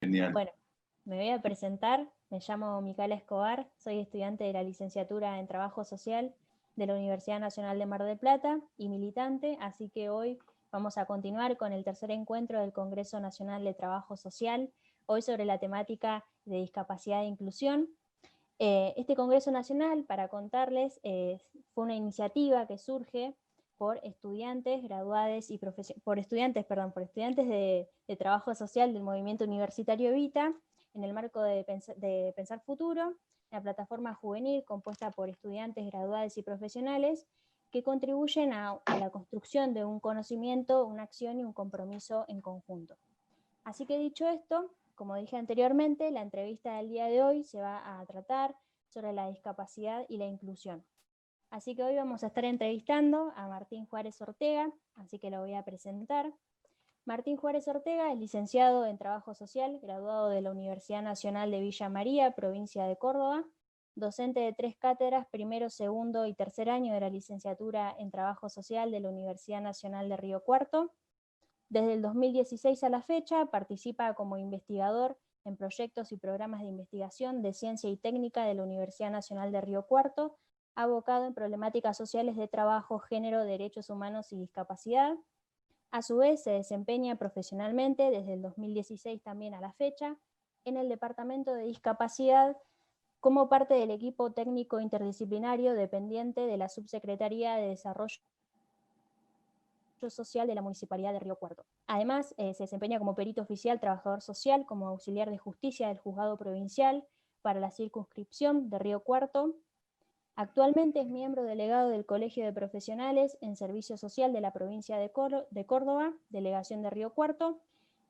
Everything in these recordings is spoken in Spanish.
Genial. Bueno, me voy a presentar, me llamo Micaela Escobar, soy estudiante de la licenciatura en Trabajo Social de la Universidad Nacional de Mar del Plata y militante, así que hoy vamos a continuar con el tercer encuentro del Congreso Nacional de Trabajo Social, hoy sobre la temática de discapacidad e inclusión. Este Congreso Nacional, para contarles, fue una iniciativa que surge por estudiantes graduados y por estudiantes de trabajo social del movimiento universitario Evita, en el marco de Pensar Futuro, la plataforma juvenil compuesta por estudiantes graduados y profesionales que contribuyen a la construcción de un conocimiento, una acción y un compromiso en conjunto. Así que dicho esto, como dije anteriormente, la entrevista del día de hoy se va a tratar sobre la discapacidad y la inclusión. Así que hoy vamos a estar entrevistando a Martín Juárez Ortega, así que lo voy a presentar. Martín Juárez Ortega es licenciado en Trabajo Social, graduado de la Universidad Nacional de Villa María, provincia de Córdoba, docente de 3 cátedras, primero, segundo y tercer año de la licenciatura en Trabajo Social de la Universidad Nacional de Río Cuarto. Desde el 2016 a la fecha participa como investigador en proyectos y programas de investigación de ciencia y técnica de la Universidad Nacional de Río Cuarto, abocado en problemáticas sociales de trabajo, género, derechos humanos y discapacidad. A su vez se desempeña profesionalmente desde el 2016 también a la fecha en el Departamento de Discapacidad como parte del equipo técnico interdisciplinario dependiente de la Subsecretaría de Desarrollo Social de la Municipalidad de Río Cuarto. Además, se desempeña como perito oficial, trabajador social, como auxiliar de justicia del Juzgado Provincial para la circunscripción de Río Cuarto. Actualmente es miembro delegado del Colegio de Profesionales en Servicio Social de la provincia de Córdoba, delegación de Río Cuarto.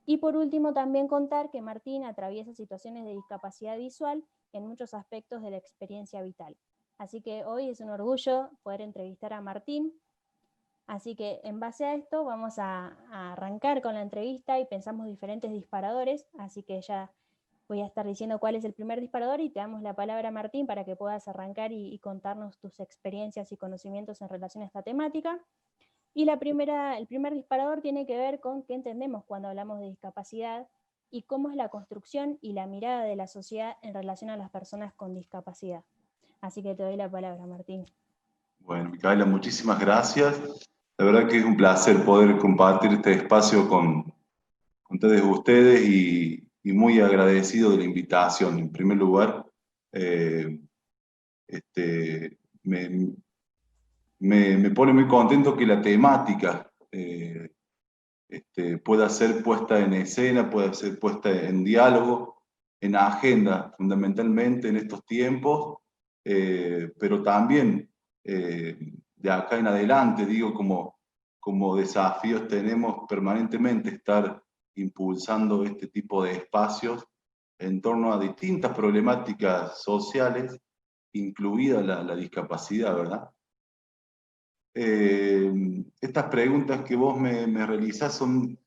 Y por último, también contar que Martín atraviesa situaciones de discapacidad visual en muchos aspectos de la experiencia vital. Así que hoy es un orgullo poder entrevistar a Martín. Así que en base a esto vamos a arrancar con la entrevista y pensamos diferentes disparadores, así que ya voy a estar diciendo cuál es el primer disparador y te damos la palabra, Martín, para que puedas arrancar y contarnos tus experiencias y conocimientos en relación a esta temática. Y el primer disparador tiene que ver con qué entendemos cuando hablamos de discapacidad y cómo es la construcción y la mirada de la sociedad en relación a las personas con discapacidad. Así que te doy la palabra, Martín. Bueno, Micaela, muchísimas gracias. La verdad que es un placer poder compartir este espacio con todos ustedes y muy agradecido de la invitación. En primer lugar, eh, este, me pone muy contento que la temática pueda ser puesta en escena, pueda ser puesta en diálogo, en agenda, fundamentalmente en estos tiempos, pero también de acá en adelante, digo, como desafíos tenemos permanentemente estar impulsando este tipo de espacios en torno a distintas problemáticas sociales, incluida la discapacidad, ¿verdad? Estas preguntas que vos me realizás son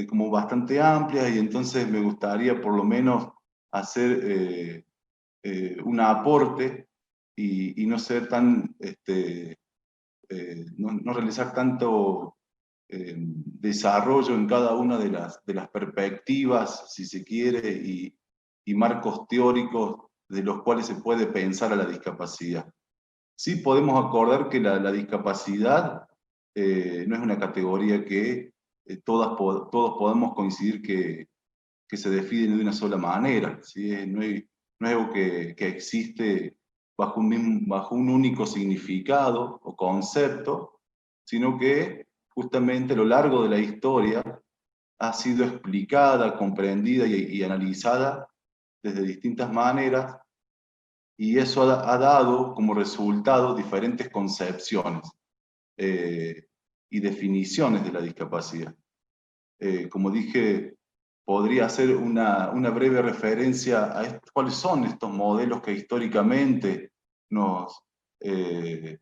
como bastante amplias y entonces me gustaría por lo menos hacer un aporte y no ser tan, no realizar tanto desarrollo en cada una de las perspectivas, si se quiere, y marcos teóricos de los cuales se puede pensar a la discapacidad. Sí podemos acordar que la discapacidad no es una categoría que todos podemos coincidir que se define de una sola manera, ¿sí? No es algo que existe bajo un único significado o concepto, sino que justamente a lo largo de la historia ha sido explicada, comprendida y analizada desde distintas maneras, y eso ha dado como resultado diferentes concepciones y definiciones de la discapacidad. Como dije, podría hacer una breve referencia a cuáles son estos modelos que históricamente eh,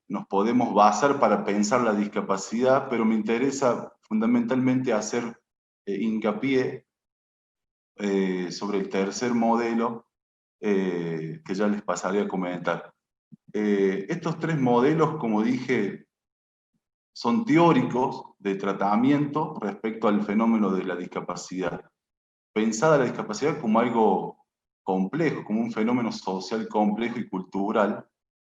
nos podemos basar para pensar la discapacidad, pero me interesa fundamentalmente hacer hincapié sobre el tercer modelo que ya les pasaré a comentar. Estos tres modelos, como dije, son teóricos de tratamiento respecto al fenómeno de la discapacidad. pensada la discapacidad como algo complejo, como un fenómeno social complejo y cultural,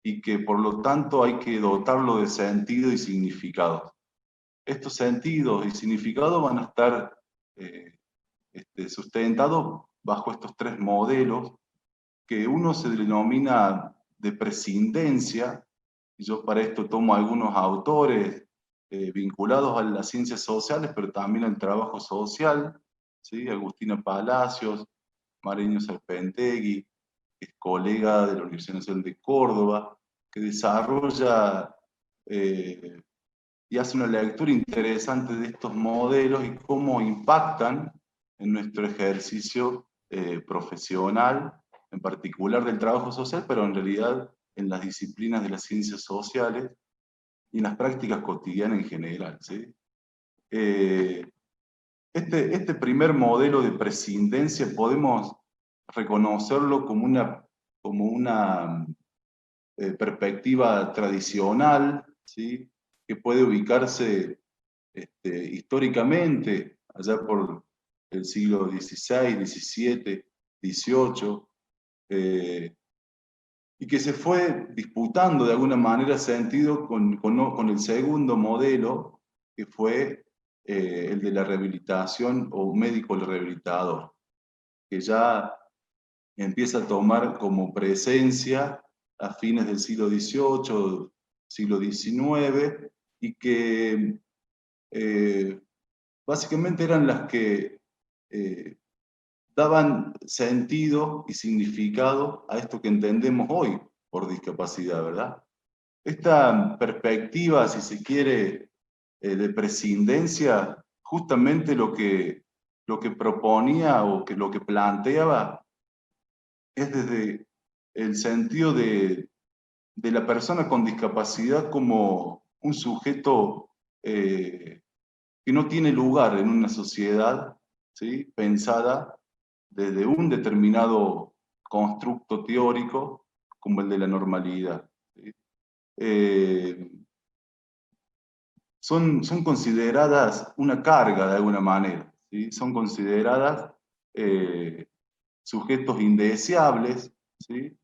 y que por lo tanto hay que dotarlo de sentido y significado. Estos sentidos y significados van a estar sustentados bajo estos tres modelos, que uno se denomina de prescindencia, y yo para esto tomo algunos autores vinculados a las ciencias sociales, pero también al trabajo social, ¿sí? Agustina Palacios, Mariño Serpentegui, que es colega de la Universidad Nacional de Córdoba, que desarrolla y hace una lectura interesante de estos modelos y cómo impactan en nuestro ejercicio profesional, en particular del trabajo social, pero en realidad en las disciplinas de las ciencias sociales y en las prácticas cotidianas en general, ¿sí? Este primer modelo de prescindencia podemos reconocerlo como una perspectiva tradicional, ¿sí? Que puede ubicarse históricamente, allá por el siglo XVI, XVII, XVIII, y que se fue disputando de alguna manera sentido con el segundo modelo, que fue el de la rehabilitación o médico rehabilitador, que ya empieza a tomar como presencia a fines del siglo XVIII, siglo XIX, y que básicamente eran las que daban sentido y significado a esto que entendemos hoy por discapacidad, ¿verdad? Esta perspectiva, si se quiere, de prescindencia, justamente lo que proponía o que lo que planteaba es desde el sentido de la persona con discapacidad como un sujeto que no tiene lugar en una sociedad, ¿sí? Pensada desde un determinado constructo teórico como el de la normalidad, ¿sí? Eh, son consideradas una carga de alguna manera, ¿sí? Son consideradas sujetos indeseables, ¿sí?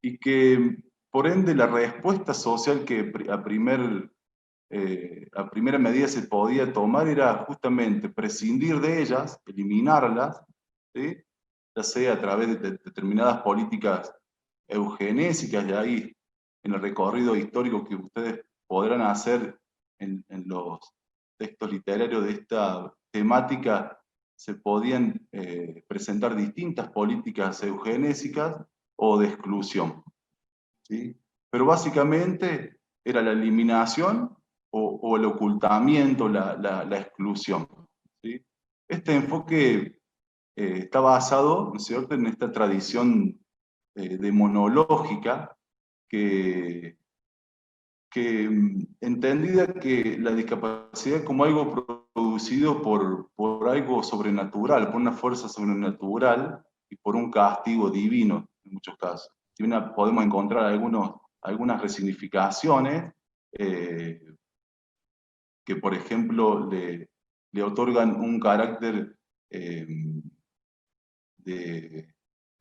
Y que por ende la respuesta social que a primera medida se podía tomar era justamente prescindir de ellas, eliminarlas, ¿sí? Ya sea a través de determinadas políticas eugenésicas, y ahí en el recorrido histórico que ustedes podrán hacer en los textos literarios de esta temática, se podían presentar distintas políticas eugenésicas o de exclusión, ¿sí? Pero básicamente era la eliminación o el ocultamiento, la exclusión, ¿sí? Este enfoque está basado, ¿no es cierto?, en esta tradición demonológica que entendida que la discapacidad como algo producido por algo sobrenatural, por una fuerza sobrenatural y por un castigo divino en muchos casos. Si bien podemos encontrar algunas resignificaciones que, por ejemplo, le otorgan un carácter eh, de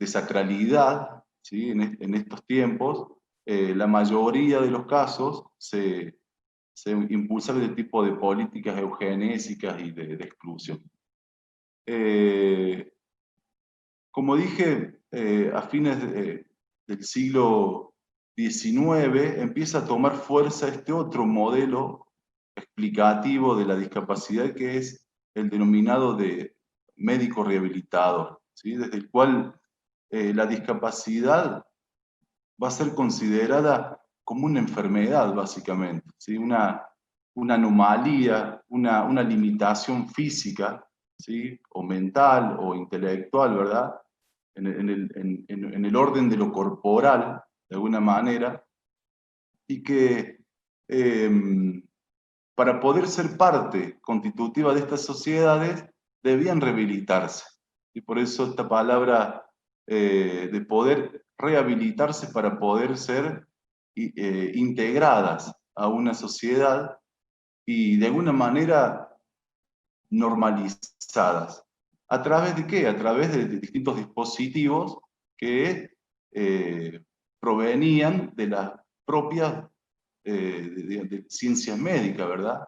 sacralidad, ¿sí? En estos tiempos, la mayoría de los casos se impulsan este tipo de políticas eugenésicas y de exclusión. Como dije, a fines del siglo XIX empieza a tomar fuerza este otro modelo explicativo de la discapacidad, que es el denominado de médico rehabilitador, ¿sí? Desde el cual la discapacidad va a ser considerada como una enfermedad, básicamente, ¿sí? Una anomalía, una limitación física, ¿sí? O mental o intelectual, ¿verdad? En el orden de lo corporal, de alguna manera, y que para poder ser parte constitutiva de estas sociedades debían rehabilitarse. Y por eso esta palabra de poder rehabilitarse para poder ser integradas a una sociedad y de alguna manera normalizadas. ¿A través de qué? A través de distintos dispositivos que provenían de las propias de ciencias médicas, ¿verdad?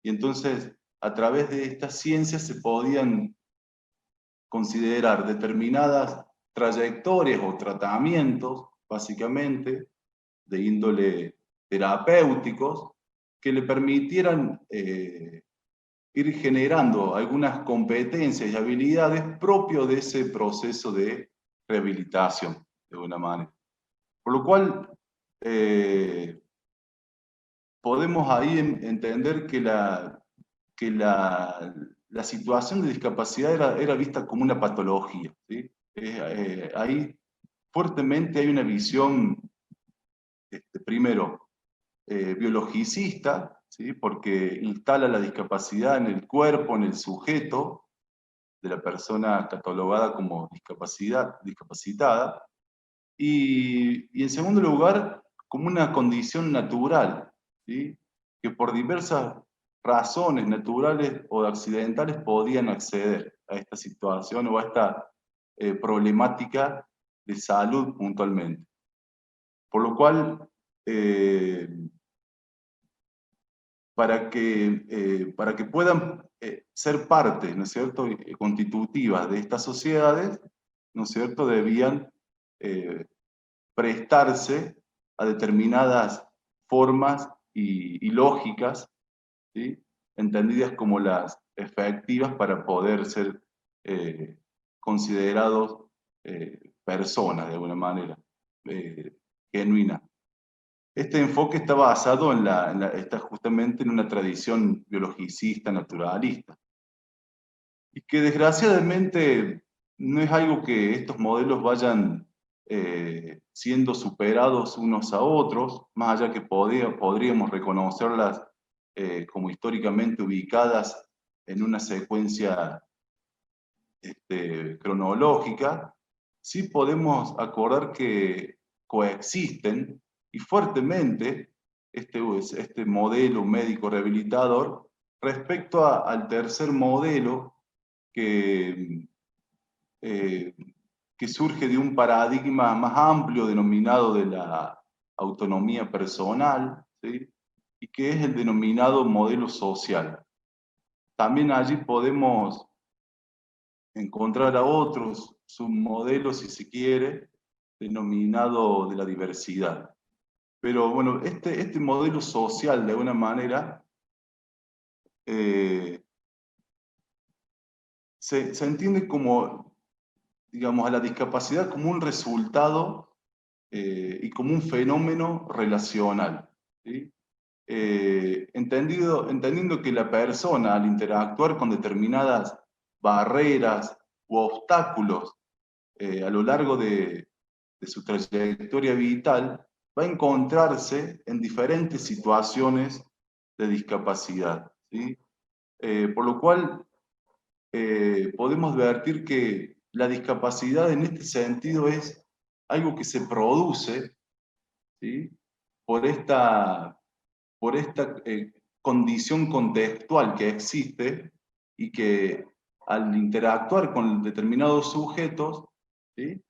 Y entonces, a través de estas ciencias se podían considerar determinadas trayectorias o tratamientos, básicamente, de índole terapéuticos, que le permitieran ir generando algunas competencias y habilidades propias de ese proceso de rehabilitación, de alguna manera. Por lo cual, podemos ahí entender que la situación de discapacidad era vista como una patología, ¿sí? Ahí fuertemente hay una visión, primero, biologicista, ¿sí? Porque instala la discapacidad en el cuerpo, en el sujeto de la persona catalogada como discapacitada, y en segundo lugar, como una condición natural, ¿sí? Que por diversas razones naturales o accidentales podían acceder a esta situación o a esta problemática de salud puntualmente. Por lo cual, para que puedan ser parte, ¿no es cierto?, constitutiva de estas sociedades, ¿no es cierto?, debían prestarse a determinadas formas y lógicas, ¿sí?, entendidas como las efectivas para poder ser considerados personas, de alguna manera, genuina. Este enfoque está basado está justamente en una tradición biologicista, naturalista, y que desgraciadamente no es algo que estos modelos vayan siendo superados unos a otros, más allá que podríamos reconocerlas como históricamente ubicadas en una secuencia cronológica. Sí podemos acordar que coexisten y fuertemente este modelo médico rehabilitador respecto al tercer modelo que, que surge de un paradigma más amplio denominado de la autonomía personal, ¿sí?, y que es el denominado modelo social. También allí podemos encontrar a otros submodelos, si se quiere, denominado de la diversidad. Pero bueno, este modelo social, de alguna manera, se entiende como, digamos, a la discapacidad como un resultado y como un fenómeno relacional, ¿sí? Entendiendo que la persona, al interactuar con determinadas barreras u obstáculos a lo largo de su trayectoria vital, va a encontrarse en diferentes situaciones de discapacidad, ¿sí? Por lo cual, podemos advertir que la discapacidad en este sentido es algo que se produce, ¿sí?, por esta condición contextual que existe y que al interactuar con determinados sujetos, ¿sí?,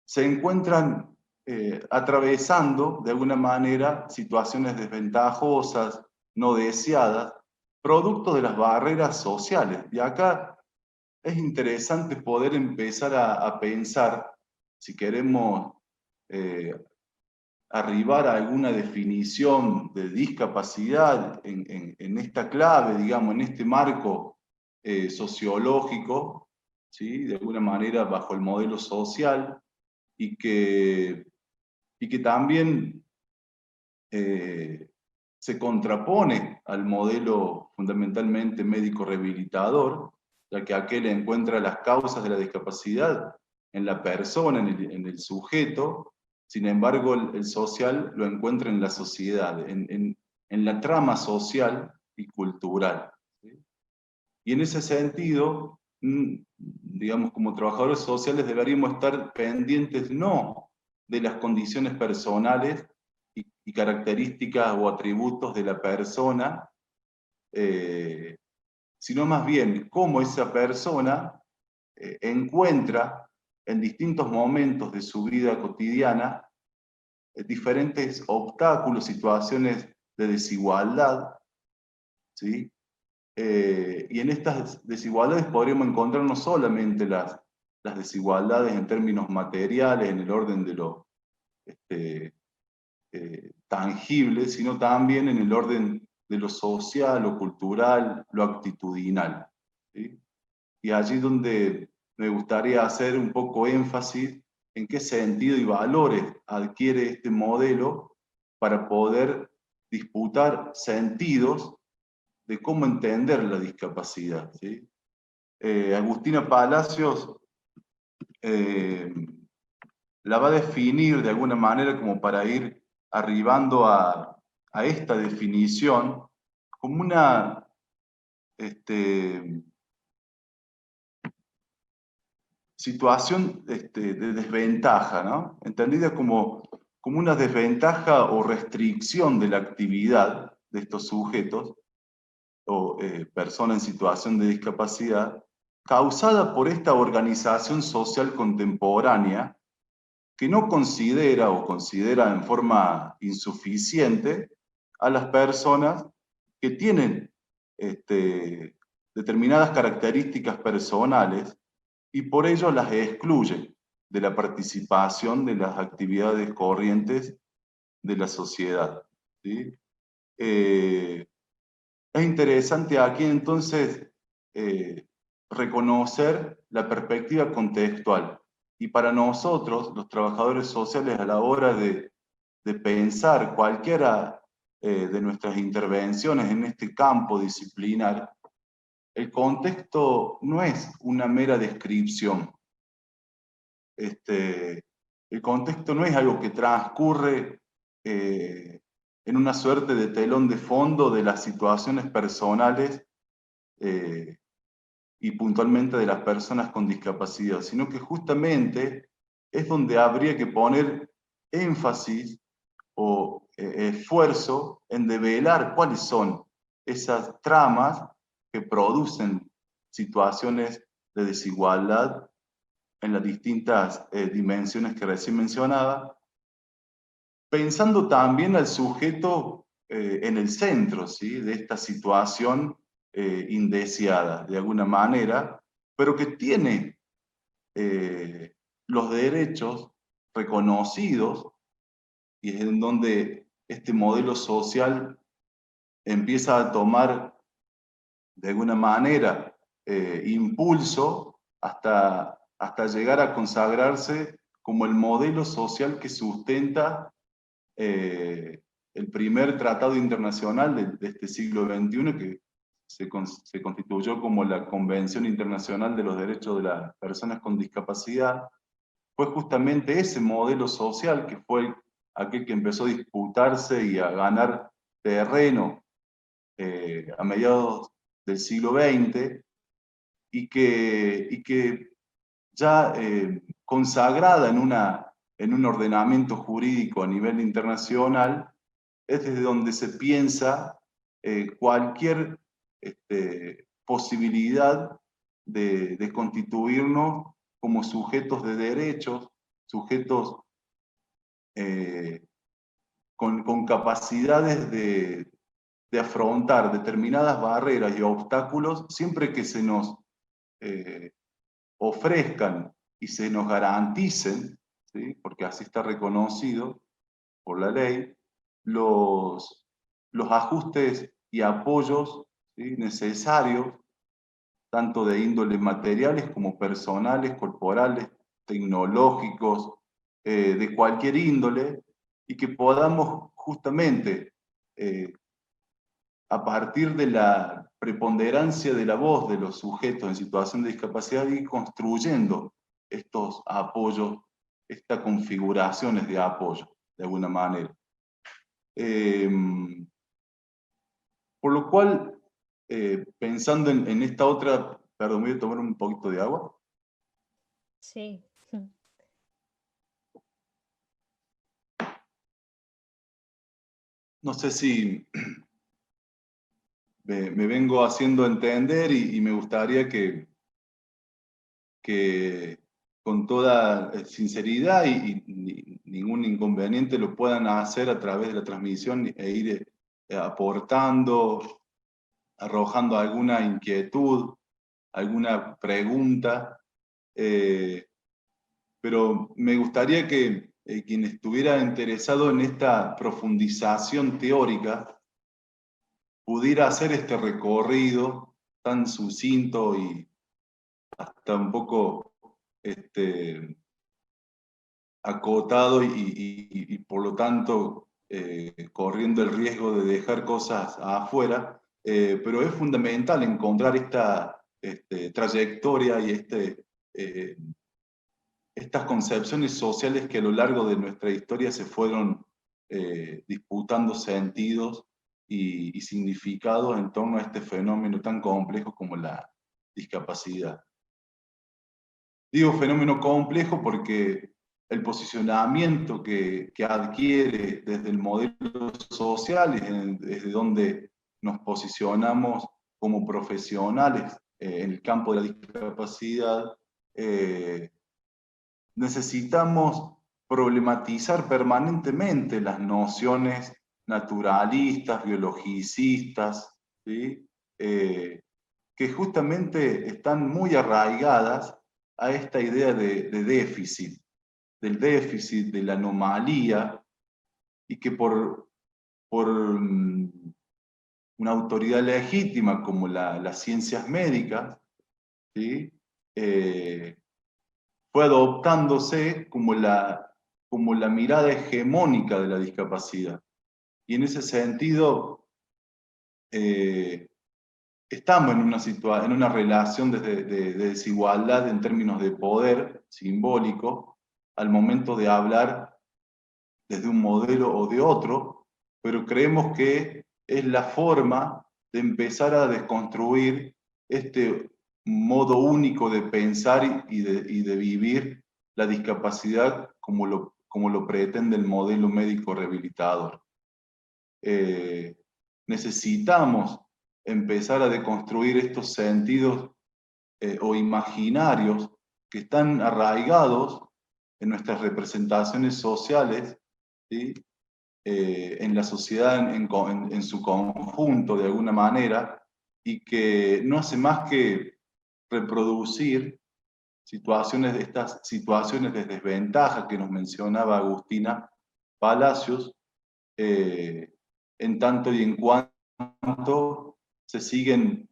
se encuentran atravesando de alguna manera situaciones desventajosas, no deseadas, producto de las barreras sociales. Y acá es interesante poder empezar a pensar, si queremos arribar a alguna definición de discapacidad en esta clave, digamos, en este marco sociológico, ¿sí?, de alguna manera bajo el modelo social, y que también se contrapone al modelo fundamentalmente médico rehabilitador, ya que aquel encuentra las causas de la discapacidad en la persona, en el sujeto. Sin embargo, el social lo encuentra en la sociedad, en la trama social y cultural, ¿sí? Y en ese sentido, digamos, como trabajadores sociales deberíamos estar pendientes no de las condiciones personales y características o atributos de la persona, sino más bien cómo esa persona encuentra en distintos momentos de su vida cotidiana diferentes obstáculos, situaciones de desigualdad, ¿sí? Y en estas desigualdades podríamos encontrar no solamente las desigualdades en términos materiales, en el orden de lo tangible, sino también en el orden de lo social, lo cultural, lo actitudinal, ¿sí? Y allí donde me gustaría hacer un poco énfasis en qué sentido y valores adquiere este modelo para poder disputar sentidos de cómo entender la discapacidad, ¿sí? Agustina Palacios la va a definir de alguna manera como para ir arribando a esta definición como una situación de desventaja, ¿no? Entendida como una desventaja o restricción de la actividad de estos sujetos o personas en situación de discapacidad, causada por esta organización social contemporánea que no considera o considera en forma insuficiente a las personas que tienen determinadas características personales y por ello las excluye de la participación de las actividades corrientes de la sociedad, ¿sí? Es interesante aquí entonces reconocer la perspectiva contextual. Y para nosotros, los trabajadores sociales, a la hora de pensar cualquiera de nuestras intervenciones en este campo disciplinar, el contexto no es una mera descripción. El contexto no es algo que transcurre en una suerte de telón de fondo de las situaciones personales y puntualmente de las personas con discapacidad, sino que justamente es donde habría que poner énfasis o esfuerzo en develar cuáles son esas tramas que producen situaciones de desigualdad en las distintas dimensiones que recién mencionaba, pensando también al sujeto en el centro, ¿sí?, de esta situación indeseada, de alguna manera, pero que tiene los derechos reconocidos, y es en donde este modelo social empieza a tomar, de alguna manera, impulso hasta llegar a consagrarse como el modelo social que sustenta el primer tratado internacional de este siglo XXI, que se constituyó como la Convención Internacional de los Derechos de las Personas con Discapacidad. Fue justamente ese modelo social que fue aquel que empezó a disputarse y a ganar terreno a mediados del siglo XX, y que ya consagrada en un ordenamiento jurídico a nivel internacional, es desde donde se piensa cualquier posibilidad de constituirnos como sujetos de derechos, sujetos con capacidades de afrontar determinadas barreras y obstáculos siempre que se nos ofrezcan y se nos garanticen, ¿sí?, porque así está reconocido por la ley, los ajustes y apoyos, ¿sí?, necesarios, tanto de índole materiales como personales, corporales, tecnológicos, de cualquier índole, y que podamos justamente, a partir de la preponderancia de la voz de los sujetos en situación de discapacidad, ir construyendo estos apoyos, estas configuraciones de apoyo, de alguna manera. Por lo cual, pensando en esta otra... Perdón, voy a tomar un poquito de agua. Sí. No sé si me vengo haciendo entender y me gustaría que con toda sinceridad y ningún inconveniente lo puedan hacer a través de la transmisión e ir aportando, arrojando alguna inquietud, alguna pregunta, pero me gustaría que quien estuviera interesado en esta profundización teórica pudiera hacer este recorrido tan sucinto y hasta un poco acotado y por lo tanto corriendo el riesgo de dejar cosas afuera, pero es fundamental encontrar esta trayectoria y estas concepciones sociales que a lo largo de nuestra historia se fueron disputando sentidos y significados en torno a este fenómeno tan complejo como la discapacidad. Digo fenómeno complejo porque el posicionamiento que adquiere desde el modelo social y desde donde nos posicionamos como profesionales en el campo de la discapacidad, necesitamos problematizar permanentemente las nociones naturalistas, biologicistas, ¿sí? Que justamente están muy arraigadas a esta idea de déficit, del déficit, de la anomalía, y que por una autoridad legítima como las ciencias médicas, ¿sí? Fue adoptándose como la mirada hegemónica de la discapacidad. Y en ese sentido, estamos en una relación de desigualdad en términos de poder simbólico al momento de hablar desde un modelo o de otro, pero creemos que es la forma de empezar a desconstruir este modo único de pensar y de vivir la discapacidad como lo pretende el modelo médico rehabilitador. Necesitamos empezar a deconstruir estos sentidos o imaginarios que están arraigados en nuestras representaciones sociales, ¿sí? En la sociedad en su conjunto de alguna manera, y que no hace más que reproducir estas situaciones de desventaja que nos mencionaba Agustina Palacios, en tanto y en cuanto se siguen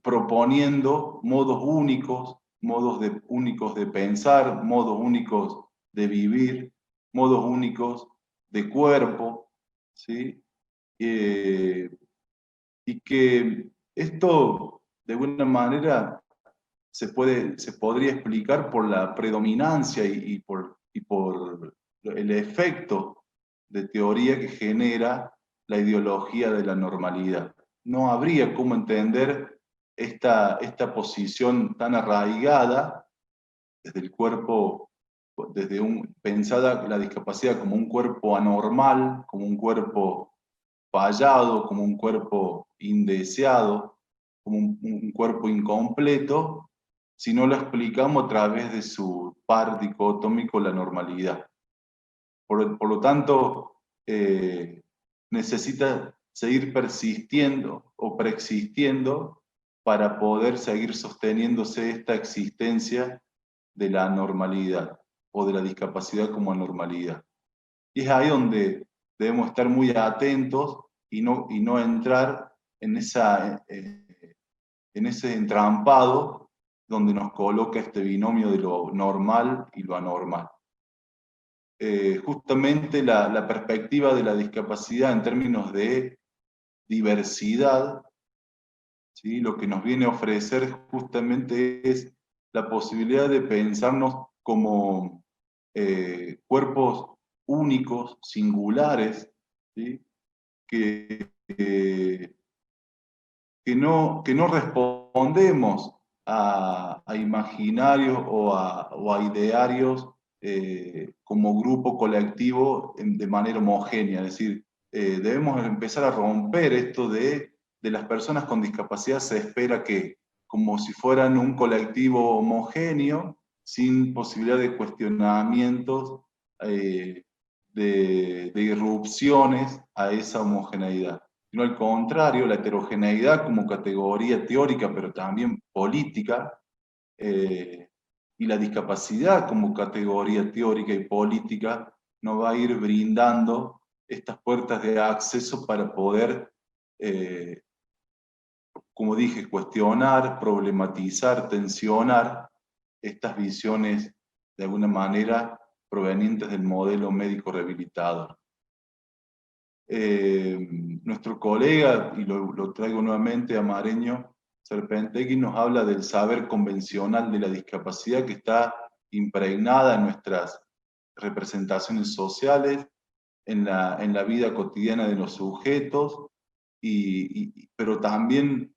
proponiendo modos únicos, únicos de pensar, modos únicos de vivir, modos únicos de cuerpo, ¿sí? Y que esto, de alguna manera, se podría explicar por la predominancia y por el efecto de teoría que genera la ideología de la normalidad. No habría cómo entender esta posición tan arraigada desde el cuerpo, pensada la discapacidad como un cuerpo anormal, como un cuerpo fallado, como un cuerpo indeseado, como un cuerpo incompleto, si no lo explicamos a través de su par dicotómico, la normalidad. Por lo tanto, necesita seguir persistiendo o preexistiendo para poder seguir sosteniéndose esta existencia de la anormalidad o de la discapacidad como anormalidad. Y es ahí donde debemos estar muy atentos y no entrar en ese entrampado donde nos coloca este binomio de lo normal y lo anormal. Justamente la perspectiva de la discapacidad en términos de diversidad, ¿sí? Lo que nos viene a ofrecer justamente es la posibilidad de pensarnos como cuerpos únicos, singulares, ¿sí? que no respondemos a imaginarios o a idearios como grupo colectivo de manera homogénea, es decir, debemos empezar a romper esto de las personas con discapacidad. Se espera que, como si fueran un colectivo homogéneo, sin posibilidad de cuestionamientos, de irrupciones a esa homogeneidad. Sino al contrario, la heterogeneidad como categoría teórica, pero también política, y la discapacidad como categoría teórica y política, nos va a ir brindando estas puertas de acceso para poder, como dije, cuestionar, problematizar, tensionar estas visiones de alguna manera provenientes del modelo médico rehabilitador. Nuestro colega, y lo traigo nuevamente a Mareño, Serpentegui, nos habla del saber convencional de la discapacidad que está impregnada en nuestras representaciones sociales, en la vida cotidiana de los sujetos, pero también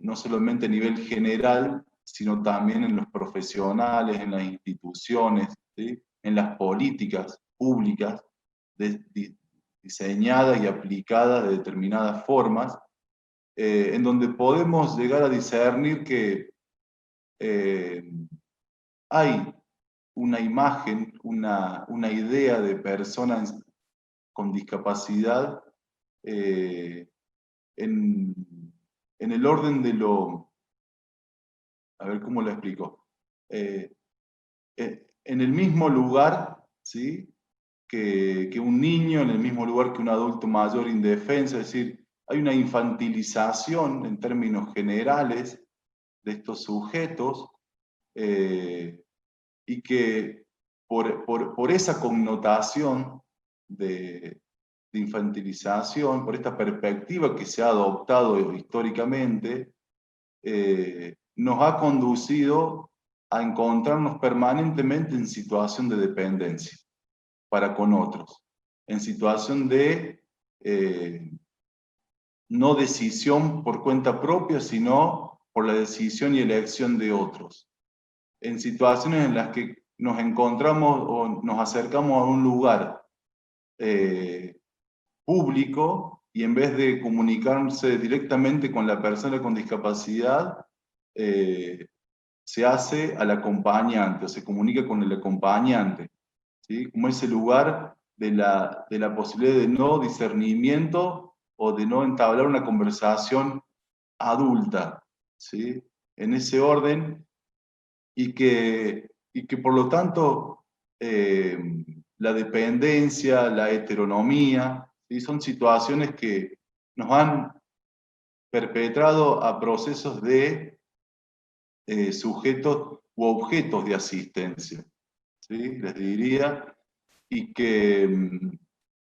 no solamente a nivel general, sino también en los profesionales, en las instituciones, ¿sí? En las políticas públicas diseñadas y aplicadas de determinadas formas, en donde podemos llegar a discernir que hay una imagen, una idea de personas con discapacidad en el orden de lo... A ver cómo lo explico. En el mismo lugar, ¿sí? que un niño, en el mismo lugar que un adulto mayor indefenso, es decir, hay una infantilización en términos generales de estos sujetos, y que por esa connotación de infantilización, por esta perspectiva que se ha adoptado históricamente, nos ha conducido a encontrarnos permanentemente en situación de dependencia para con otros, en situación de no decisión por cuenta propia, sino por la decisión y elección de otros, en situaciones en las que nos encontramos o nos acercamos a un lugar público y en vez de comunicarse directamente con la persona con discapacidad, se hace al acompañante o se comunica con el acompañante, ¿sí? Como ese lugar de la posibilidad de no discernimiento o de no entablar una conversación adulta, ¿sí? En ese orden, y que por lo tanto la dependencia, la heteronomía, ¿sí? Son situaciones que nos han perpetrado a procesos de sujetos u objetos de asistencia, ¿sí? Les diría, y que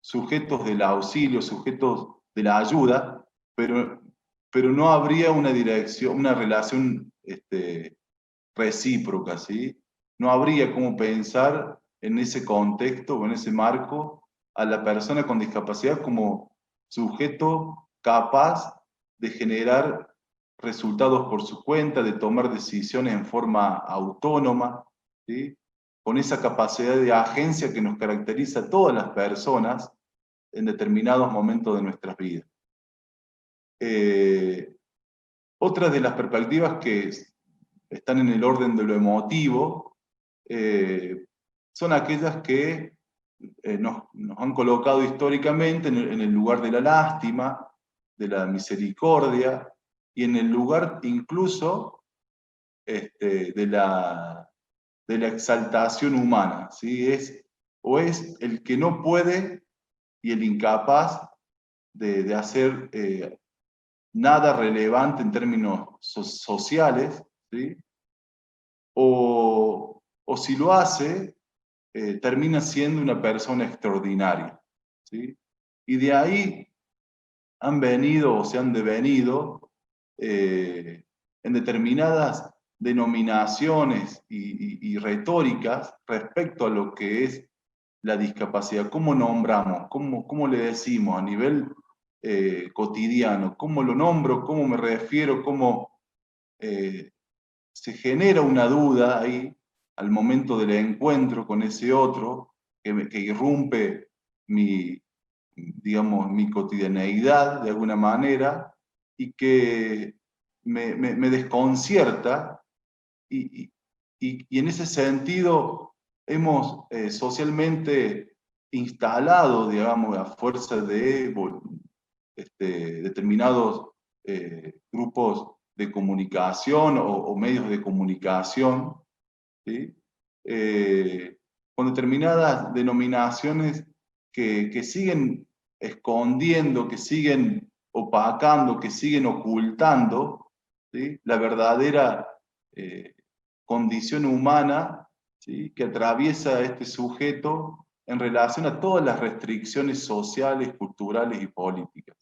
sujetos del auxilio, sujetos de la ayuda, pero no habría una dirección, una relación recíproca, ¿sí? No habría cómo pensar en ese contexto o en ese marco a la persona con discapacidad como sujeto capaz de generar resultados por su cuenta, de tomar decisiones en forma autónoma, ¿sí? Con esa capacidad de agencia que nos caracteriza a todas las personas en determinados momentos de nuestras vidas. Otras de las perspectivas que están en el orden de lo emotivo son aquellas que nos han colocado históricamente en el lugar de la lástima, de la misericordia, y en el lugar incluso de la exaltación humana, ¿sí? O es el que no puede y el incapaz de hacer nada relevante en términos sociales, ¿sí? O si lo hace, termina siendo una persona extraordinaria, ¿sí? Y de ahí han venido o se han devenido en determinadas denominaciones y retóricas respecto a lo que es la discapacidad. ¿Cómo nombramos? ¿Cómo le decimos a nivel cotidiano? ¿Cómo lo nombro? ¿Cómo me refiero? ¿Cómo se genera una duda ahí al momento del encuentro con ese otro que irrumpe mi digamos, mi cotidianeidad de alguna manera, y que me desconcierta, y en ese sentido hemos socialmente instalado, digamos, a fuerza de determinados grupos de comunicación o medios de comunicación, ¿sí? Con determinadas denominaciones que siguen escondiendo, que siguen opacando, que siguen ocultando, ¿sí? La verdadera condición humana, ¿sí? Que atraviesa este sujeto en relación a todas las restricciones sociales, culturales y políticas.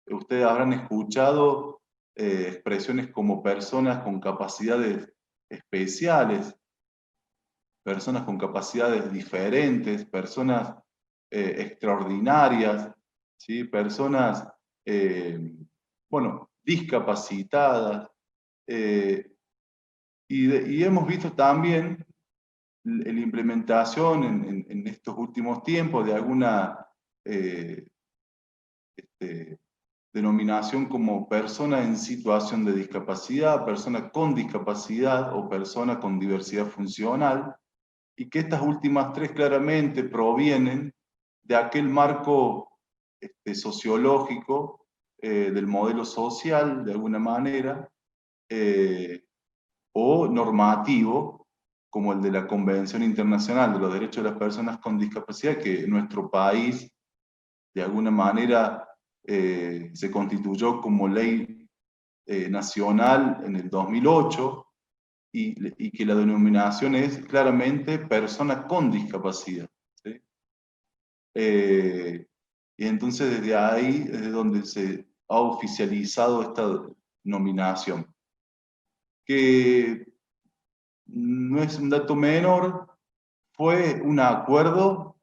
Ustedes habrán escuchado expresiones como personas con capacidades especiales, personas con capacidades diferentes, personas extraordinarias, ¿sí? Personas, bueno, discapacitadas. Y hemos visto también la implementación en estos últimos tiempos de alguna denominación como persona en situación de discapacidad, persona con discapacidad o persona con diversidad funcional, y que estas últimas tres claramente provienen de aquel marco sociológico del modelo social, de alguna manera, o normativo, como el de la Convención Internacional de los Derechos de las Personas con Discapacidad, que nuestro país, de alguna manera, se constituyó como ley nacional en el 2008, y que la denominación es claramente persona con discapacidad, ¿sí? Y entonces desde ahí es donde se ha oficializado esta nominación, que no es un dato menor, fue un acuerdo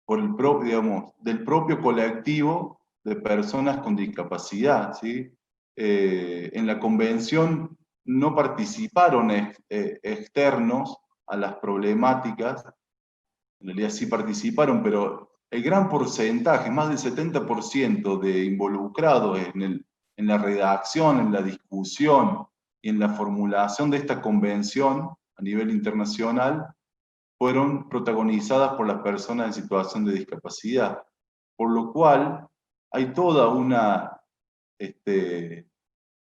por el propio, digamos, del propio colectivo de personas con discapacidad, ¿sí? En la convención no participaron externos a las problemáticas, en realidad sí participaron, pero el gran porcentaje, más del 70% de involucrados en la redacción, en la discusión y en la formulación de esta convención a nivel internacional, fueron protagonizadas por las personas en situación de discapacidad, por lo cual hay toda una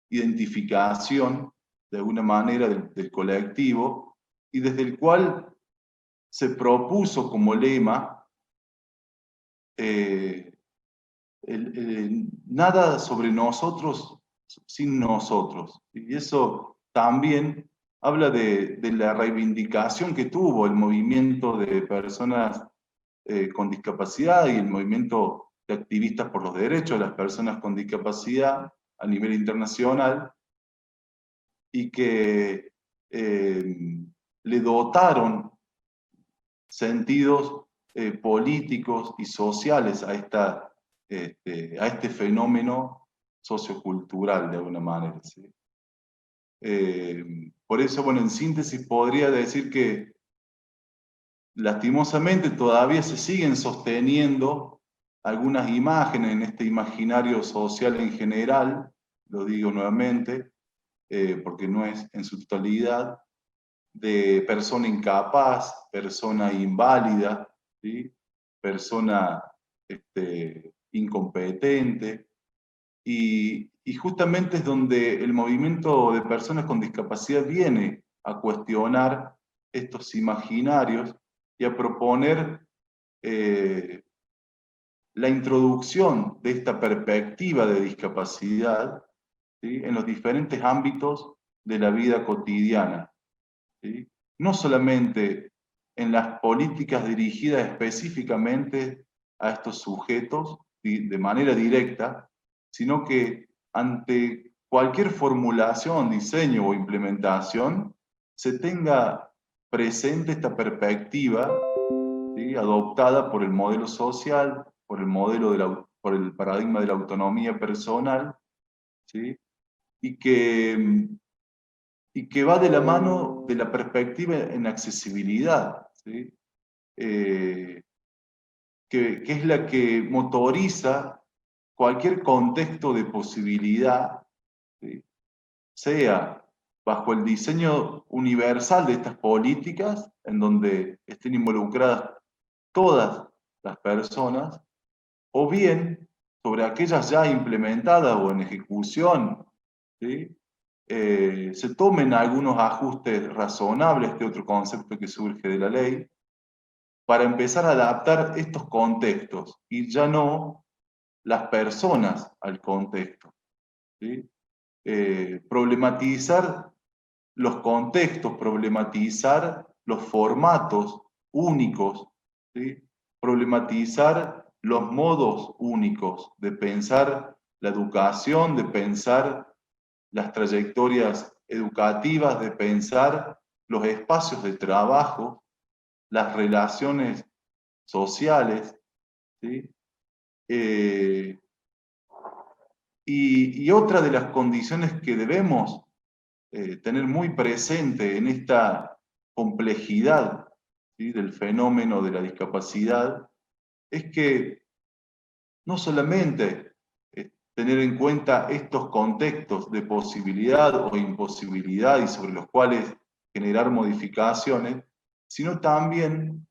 identificación, de alguna manera, del colectivo, y desde el cual se propuso como lema nada sobre nosotros sin nosotros. Y eso también habla de la reivindicación que tuvo el movimiento de personas con discapacidad y el movimiento de activistas por los derechos de las personas con discapacidad a nivel internacional, y que le dotaron sentidos políticos y sociales a este fenómeno sociocultural, de alguna manera, ¿sí? Por eso, bueno, en síntesis podría decir que lastimosamente todavía se siguen sosteniendo algunas imágenes en este imaginario social en general, lo digo nuevamente, porque no es en su totalidad, de persona incapaz, persona inválida, ¿sí? Persona incompetente, y justamente es donde el movimiento de personas con discapacidad viene a cuestionar estos imaginarios y a proponer la introducción de esta perspectiva de discapacidad, ¿sí? En los diferentes ámbitos de la vida cotidiana, ¿sí? No solamente en las políticas dirigidas específicamente a estos sujetos de manera directa, sino que ante cualquier formulación, diseño o implementación, se tenga presente esta perspectiva, ¿sí? Adoptada por el modelo social, por el por el paradigma de la autonomía personal, ¿sí? y que y que va de la mano de la perspectiva en accesibilidad, ¿sí? que es la que motoriza cualquier contexto de posibilidad, ¿sí? Sea bajo el diseño universal de estas políticas, en donde estén involucradas todas las personas, o bien sobre aquellas ya implementadas o en ejecución, ¿sí? Se tomen algunos ajustes razonables, este otro concepto que surge de la ley, para empezar a adaptar estos contextos y ya no las personas al contexto, ¿sí? Problematizar los contextos, problematizar los formatos únicos, ¿sí? Problematizar los modos únicos de pensar la educación, de pensar las trayectorias educativas, de pensar los espacios de trabajo, las relaciones sociales, ¿sí? Y otra de las condiciones que debemos tener muy presente en esta complejidad, ¿sí?, del fenómeno de la discapacidad, es que no solamente tener en cuenta estos contextos de posibilidad o imposibilidad y sobre los cuales generar modificaciones, sino también,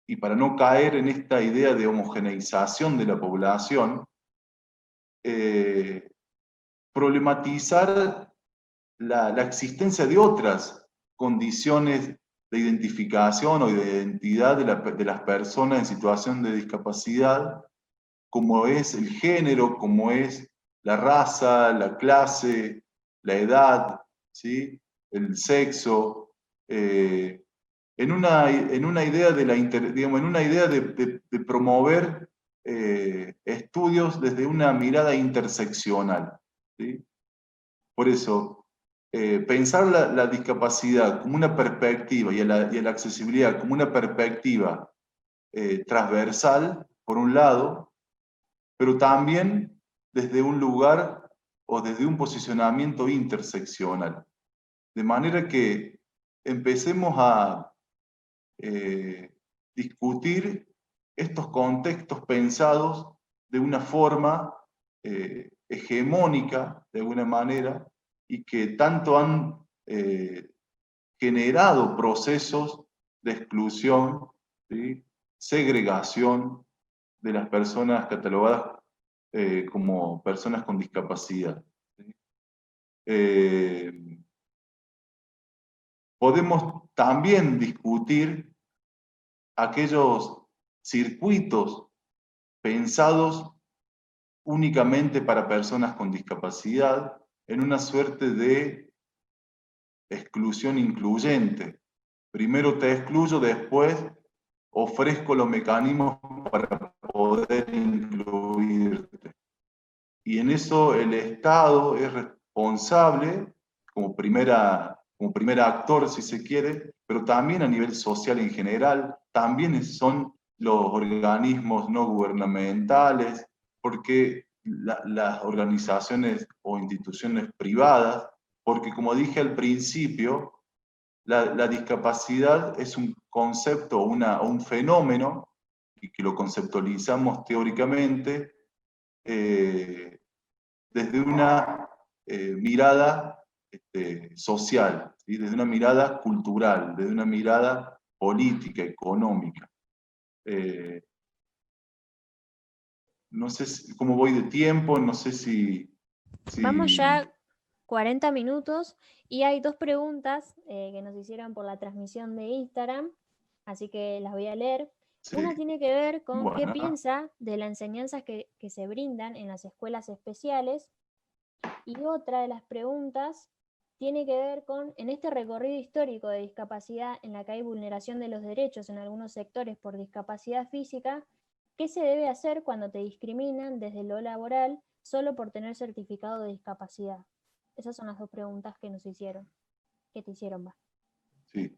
y para no caer en esta idea de homogeneización de la población, problematizar la existencia de otras condiciones de identificación o de identidad de las personas en situación de discapacidad, como es el género, como es la raza, la clase, la edad, ¿sí?, el sexo, en una idea de digamos, en una idea de promover estudios desde una mirada interseccional, ¿sí? Por eso, pensar la discapacidad como una perspectiva y la accesibilidad como una perspectiva transversal, por un lado, pero también desde un lugar o desde un posicionamiento interseccional. De manera que empecemos a discutir estos contextos pensados de una forma hegemónica, de alguna manera, y que tanto han generado procesos de exclusión, ¿sí?, segregación de las personas catalogadas como personas con discapacidad, ¿sí? Podemos también discutir aquellos circuitos pensados únicamente para personas con discapacidad en una suerte de exclusión incluyente. Primero te excluyo, después ofrezco los mecanismos para poder incluirte. Y en eso el Estado es responsable como primer actor, si se quiere, pero también a nivel social en general, también son los organismos no gubernamentales, porque las organizaciones o instituciones privadas, porque como dije al principio, la discapacidad es un concepto o un fenómeno, y que lo conceptualizamos teóricamente, desde una mirada social, ¿sí?, desde una mirada cultural, desde una mirada política, económica. No sé cómo voy de tiempo, no sé si... Vamos ya 40 minutos y hay dos preguntas que nos hicieron por la transmisión de Instagram, así que las voy a leer. Sí, Una tiene que ver con qué bueno, piensa de las enseñanzas que se brindan en las escuelas especiales, y otra de las preguntas tiene que ver con, en este recorrido histórico de discapacidad en la que hay vulneración de los derechos en algunos sectores por discapacidad física, ¿qué se debe hacer cuando te discriminan desde lo laboral solo por tener certificado de discapacidad? Esas son las dos preguntas que nos hicieron, que te hicieron, va. sí.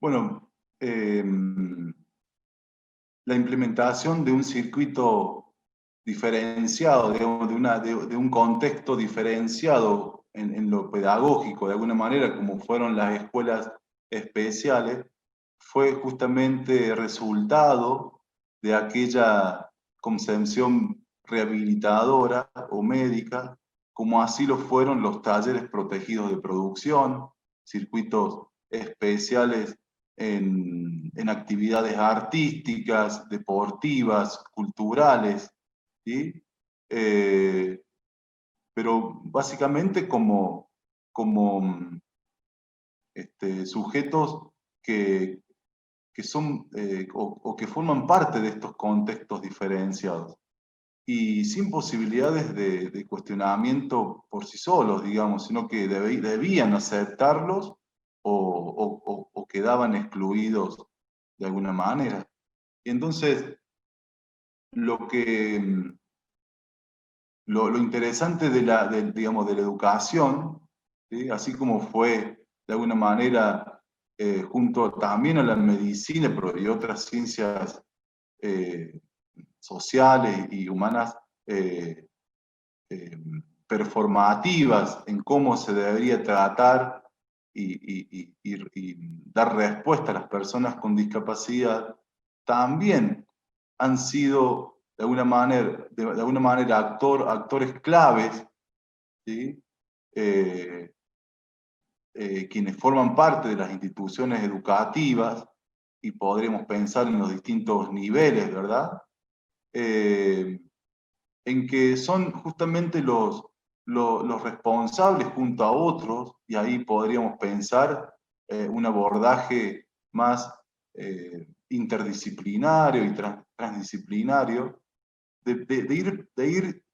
Bueno, la implementación de un circuito diferenciado, digamos, de un contexto diferenciado en lo pedagógico, de alguna manera, como fueron las escuelas especiales, fue justamente resultado de aquella concepción rehabilitadora o médica, como así lo fueron los talleres protegidos de producción, circuitos especiales en actividades artísticas, deportivas, culturales, ¿sí? Pero básicamente como sujetos que son o que forman parte de estos contextos diferenciados y sin posibilidades de cuestionamiento por sí solos, digamos, sino que debían aceptarlos o quedaban excluidos de alguna manera. Y entonces, lo que, lo interesante digamos, de la educación, ¿sí? Así como fue de alguna manera junto también a la medicina y otras ciencias sociales y humanas performativas en cómo se debería tratar y dar respuesta a las personas con discapacidad, también han sido de alguna manera actores claves, ¿sí? Quienes forman parte de las instituciones educativas, y podremos pensar en los distintos niveles, ¿verdad? En que son justamente los responsables junto a otros, y ahí podríamos pensar un abordaje más interdisciplinario y transdisciplinario, de ir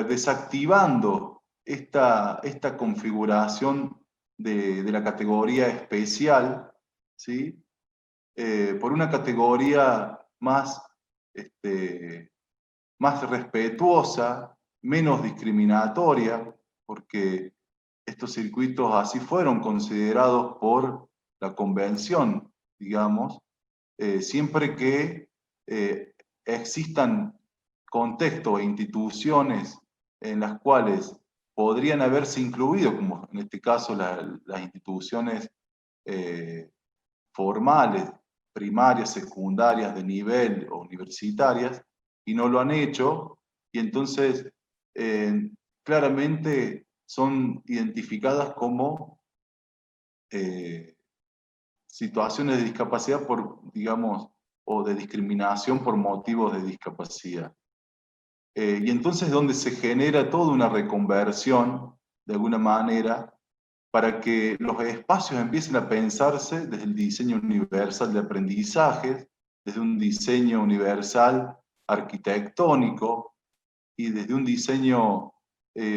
desactivando esta configuración de la categoría especial, ¿sí? Por una categoría más, más respetuosa, menos discriminatoria, porque estos circuitos así fueron considerados por la convención, digamos, siempre que existan contextos e instituciones en las cuales podrían haberse incluido, como en este caso las instituciones formales, primarias, secundarias, de nivel o universitarias, y no lo han hecho, y entonces claramente son identificadas como situaciones de discapacidad digamos, o de discriminación por motivos de discapacidad. Y entonces donde se genera toda una reconversión, de alguna manera, para que los espacios empiecen a pensarse desde el diseño universal de aprendizajes, desde un diseño universal arquitectónico y desde un diseño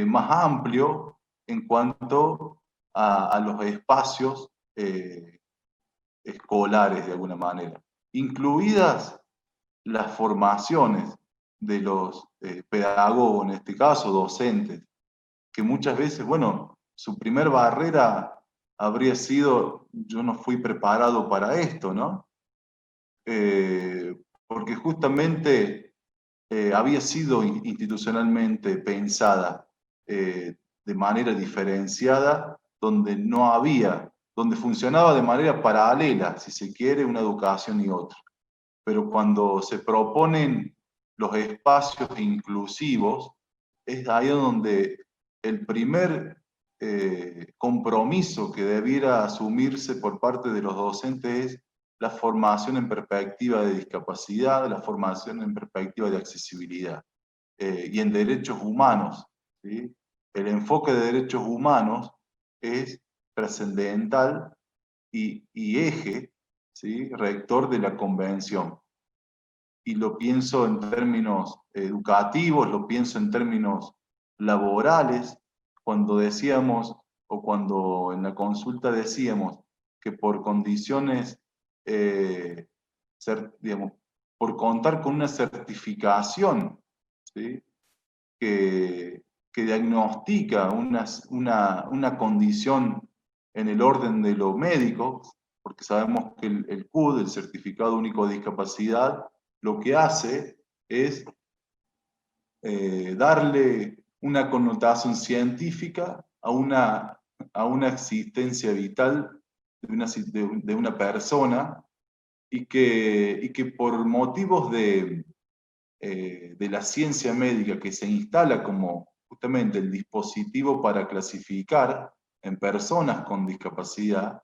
más amplio en cuanto a los espacios escolares de alguna manera, incluidas las formaciones de los pedagogos, en este caso docentes, que muchas veces, bueno, su primer barrera habría sido, yo no fui preparado para esto, ¿no? Porque justamente había sido institucionalmente pensada de manera diferenciada, donde funcionaba de manera paralela, si se quiere, una educación y otra. Pero cuando se proponen los espacios inclusivos, es ahí donde el primer compromiso que debiera asumirse por parte de los docentes es la formación en perspectiva de discapacidad, la formación en perspectiva de accesibilidad y en derechos humanos, ¿sí? El enfoque de derechos humanos es trascendental y eje, ¿sí?, rector de la convención. Y lo pienso en términos educativos, lo pienso en términos laborales, cuando decíamos, o cuando en la consulta decíamos, que por condiciones, digamos, por contar con una certificación, ¿sí?, que diagnostica una condición en el orden de lo médico, porque sabemos que el CUD, el Certificado Único de Discapacidad, lo que hace es darle una connotación científica a una existencia vital de una persona, y que por motivos de la ciencia médica, que se instala como justamente el dispositivo para clasificar en personas con discapacidad,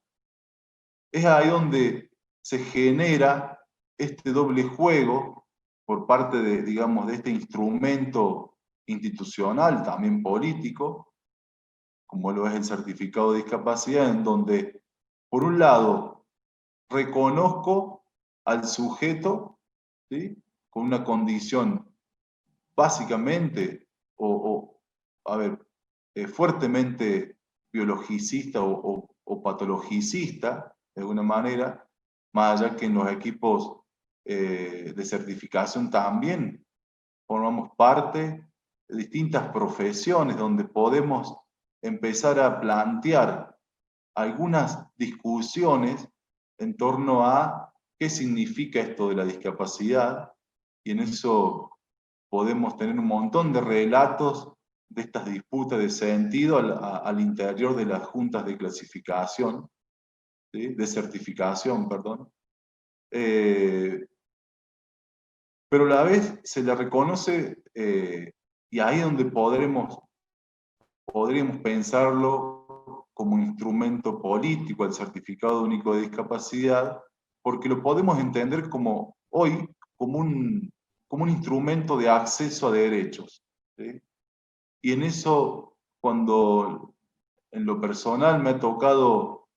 es ahí donde se genera este doble juego por parte de, digamos, de este instrumento institucional, también político, como lo es el certificado de discapacidad, en donde, por un lado, reconozco al sujeto, ¿sí?, con una condición básicamente, a ver, fuertemente biologicista o patologicista, de alguna manera, más allá que en los equipos de certificación también formamos parte de distintas profesiones donde podemos empezar a plantear algunas discusiones en torno a qué significa esto de la discapacidad, y en eso podemos tener un montón de relatos de estas disputas de sentido al interior de las juntas de clasificación, ¿sí?, de certificación, perdón. Pero a la vez se le reconoce, y ahí es donde podríamos pensarlo como un instrumento político, el certificado único de discapacidad, porque lo podemos entender como hoy como un instrumento de acceso a derechos, ¿sí? Y en eso, cuando en lo personal me ha tocado,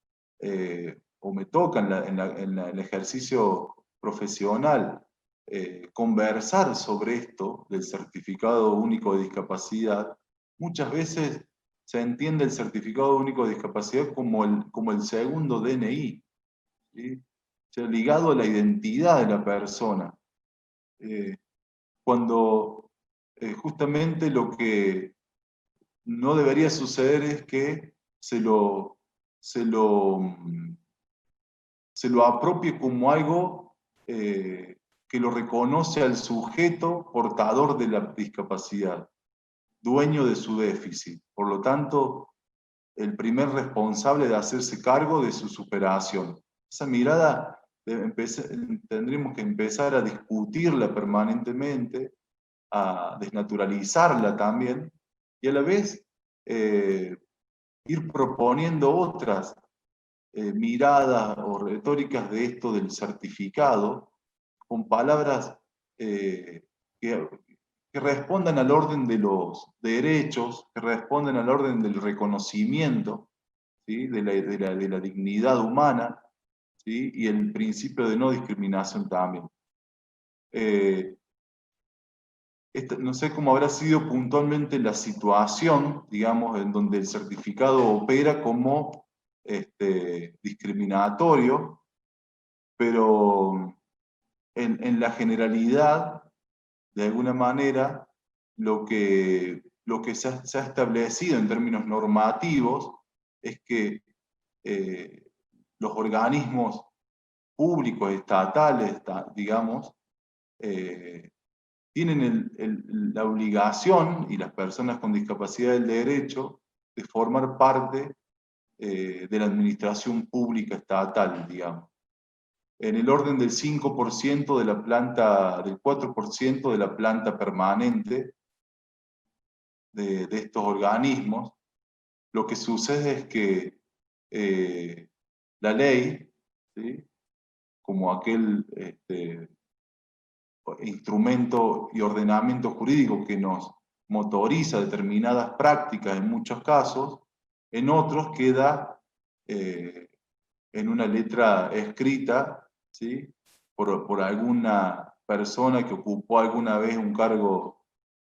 o me toca en el ejercicio profesional, conversar sobre esto del certificado único de discapacidad, muchas veces se entiende el certificado único de discapacidad como el segundo DNI, ¿sí? O sea, ligado a la identidad de la persona. Cuando justamente lo que no debería suceder es que se lo, se lo, se lo apropie como algo que lo reconoce al sujeto portador de la discapacidad, dueño de su déficit. Por lo tanto, el primer responsable de hacerse cargo de su superación. Esa mirada tendremos que empezar a discutirla permanentemente, a desnaturalizarla también, y a la vez ir proponiendo otras miradas o retóricas de esto del certificado, con palabras que, que respondan al orden de los derechos, que respondan al orden del reconocimiento, ¿sí?, de la dignidad humana, ¿sí?, y el principio de no discriminación también. No sé cómo habrá sido puntualmente la situación, digamos, en donde el certificado opera como discriminatorio, pero en la generalidad, de alguna manera, lo que se ha establecido en términos normativos es que los organismos públicos, estatales, digamos, tienen la obligación, y las personas con discapacidad el derecho, de formar parte de la administración pública estatal, digamos. En el orden del 5% de la planta, del 4% de la planta permanente de estos organismos, lo que sucede es que la ley, ¿sí?, como aquel instrumento y ordenamiento jurídico que nos motoriza determinadas prácticas en muchos casos, en otros queda en una letra escrita, ¿sí?, por alguna persona que ocupó alguna vez un cargo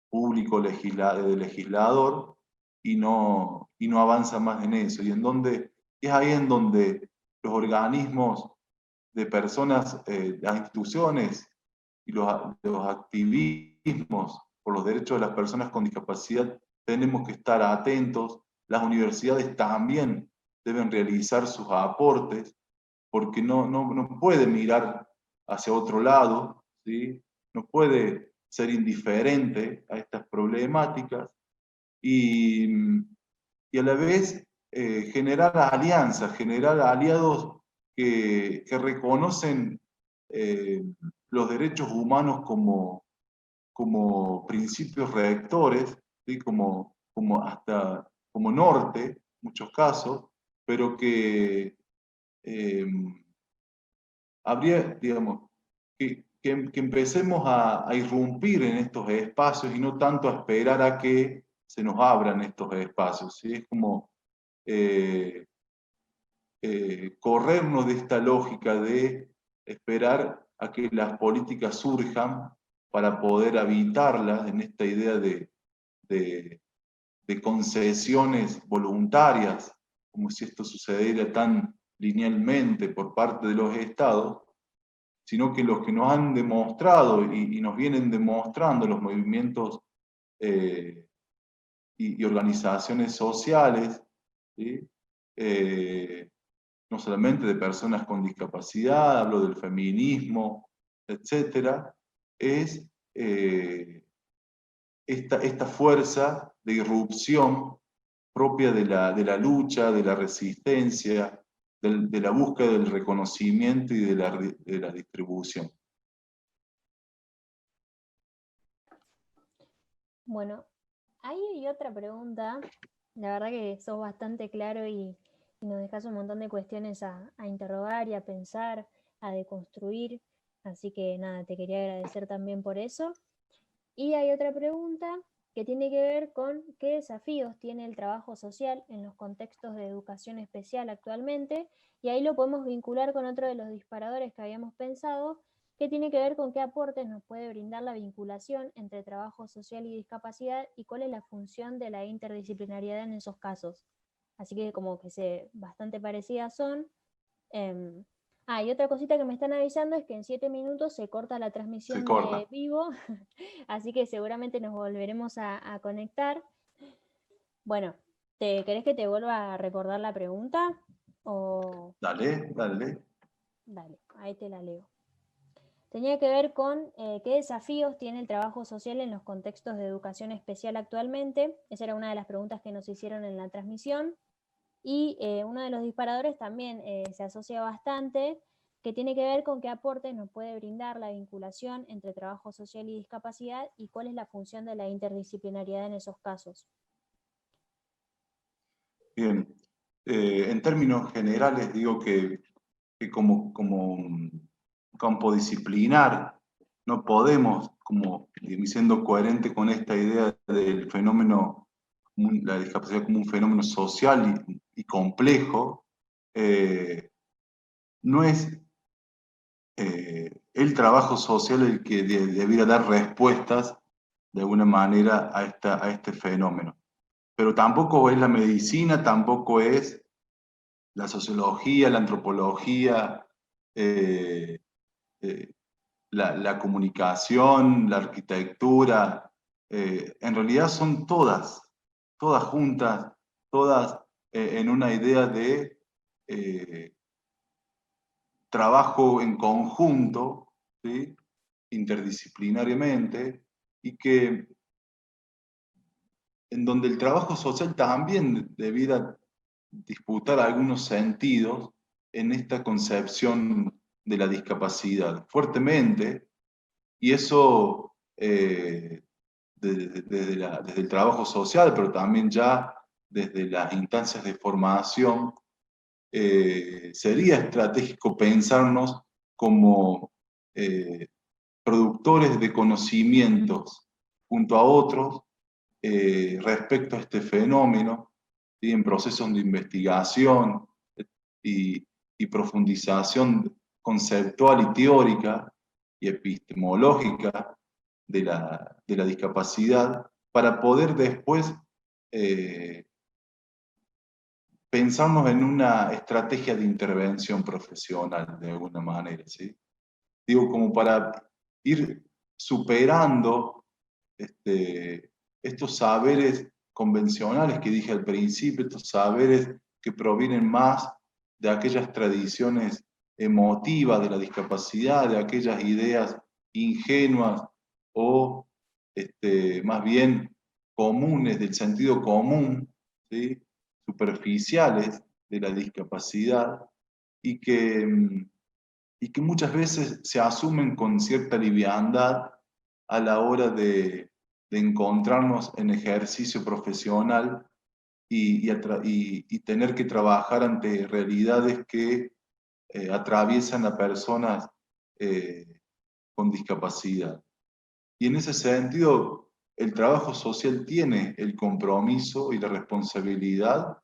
público de legislador y no avanza más en eso. Y es ahí en donde los organismos de personas, las instituciones y los activismos por los derechos de las personas con discapacidad tenemos que estar atentos. Las universidades también deben realizar sus aportes, porque no puede mirar hacia otro lado, ¿sí?, no puede ser indiferente a estas problemáticas, y a la vez generar alianzas, generar aliados que reconocen los derechos humanos como principios rectores, ¿sí? como norte, en muchos casos, pero que habría, digamos, que empecemos a irrumpir en estos espacios y no tanto a esperar a que se nos abran estos espacios, ¿sí? Es como corrernos de esta lógica de esperar a que las políticas surjan para poder habitarlas en esta idea de concesiones voluntarias, como si esto sucediera tan linealmente por parte de los estados, sino que los que nos han demostrado y nos vienen demostrando los movimientos y organizaciones sociales, ¿sí? No solamente de personas con discapacidad, hablo del feminismo, etcétera, es esta fuerza de irrupción propia de la lucha, de la resistencia, de la búsqueda del reconocimiento y de la distribución. Bueno, ahí hay otra pregunta. La verdad que sos bastante claro y nos dejas un montón de cuestiones a interrogar y a pensar, a deconstruir. Así que nada, te quería agradecer también por eso. Y hay otra pregunta que tiene que ver con qué desafíos tiene el trabajo social en los contextos de educación especial actualmente. Y ahí lo podemos vincular con otro de los disparadores que habíamos pensado, que tiene que ver con qué aportes nos puede brindar la vinculación entre trabajo social y discapacidad y cuál es la función de la interdisciplinariedad en esos casos. Así que como que bastante parecidas son. Y otra cosita que me están avisando es que en 7 minutos se corta la transmisión de vivo, así que seguramente nos volveremos a conectar. Bueno, ¿querés que te vuelva a recordar la pregunta? O... Dale. Dale, ahí te la leo. Tenía que ver con qué desafíos tiene el trabajo social en los contextos de educación especial actualmente. Esa era una de las preguntas que nos hicieron en la transmisión. Y uno de los disparadores también se asocia bastante, que tiene que ver con qué aportes nos puede brindar la vinculación entre trabajo social y discapacidad y cuál es la función de la interdisciplinariedad en esos casos. Bien, en términos generales digo que como campo disciplinar no podemos, como siendo coherente con esta idea del fenómeno, la discapacidad como un fenómeno social y complejo, no es el trabajo social el que debiera dar respuestas de alguna manera a este fenómeno. Pero tampoco es la medicina, tampoco es la sociología, la antropología, la comunicación, la arquitectura. En realidad son todas juntas, todas en una idea de trabajo en conjunto, ¿sí? Interdisciplinariamente, y que en donde el trabajo social también debiera disputar algunos sentidos en esta concepción de la discapacidad, fuertemente, y eso desde el trabajo social, pero también ya desde las instancias de formación, sería estratégico pensarnos como productores de conocimientos junto a otros respecto a este fenómeno, ¿sí? En procesos de investigación y profundización conceptual y teórica y epistemológica de la discapacidad, para poder después pensarnos en una estrategia de intervención profesional, de alguna manera, ¿sí? Digo, como para ir superando estos saberes convencionales que dije al principio, estos saberes que provienen más de aquellas tradiciones emotivas de la discapacidad, de aquellas ideas ingenuas o más bien comunes, del sentido común, ¿sí? Superficiales de la discapacidad, y que y que muchas veces se asumen con cierta liviandad a la hora de encontrarnos en ejercicio profesional y tener que trabajar ante realidades que atraviesan a personas eh, con discapacidad. Y en ese sentido, el trabajo social tiene el compromiso y la responsabilidad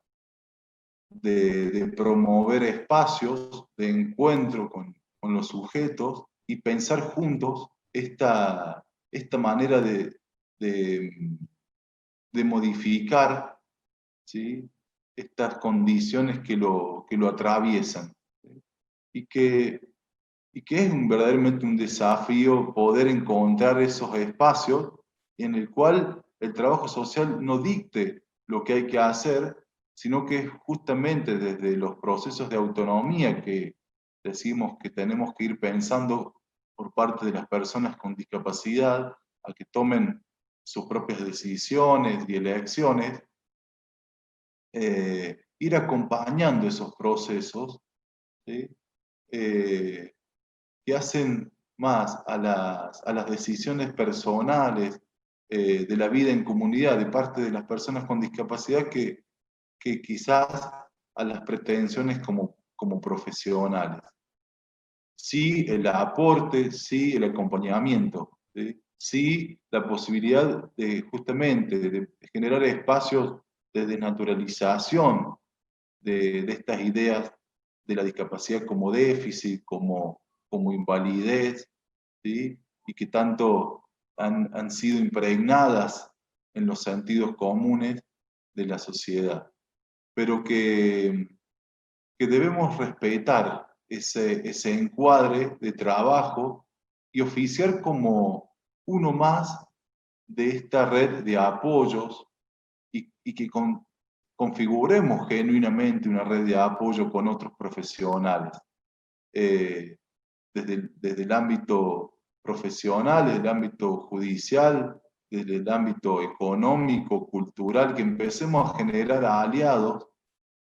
de promover espacios de encuentro con los sujetos y pensar juntos esta manera de, de modificar, ¿sí?, estas condiciones que lo atraviesan. ¿Sí? Y que, y que es verdaderamente un desafío poder encontrar esos espacios en el cual el trabajo social no dicte lo que hay que hacer, sino que es justamente desde los procesos de autonomía que decimos que tenemos que ir pensando por parte de las personas con discapacidad, a que tomen sus propias decisiones y elecciones, ir acompañando esos procesos, ¿sí?, que hacen más a las decisiones personales de la vida en comunidad de parte de las personas con discapacidad que quizás a las pretensiones como profesionales. Sí el aporte, sí el acompañamiento, ¿sí? Sí la posibilidad de justamente de generar espacios de desnaturalización de estas ideas de la discapacidad como déficit, como invalidez, ¿sí?, y que tanto han sido impregnadas en los sentidos comunes de la sociedad, pero que debemos respetar ese encuadre de trabajo y oficiar como uno más de esta red de apoyos y que configuremos genuinamente una red de apoyo con otros profesionales, desde el ámbito profesional, desde el ámbito judicial, desde el ámbito económico, cultural, que empecemos a generar aliados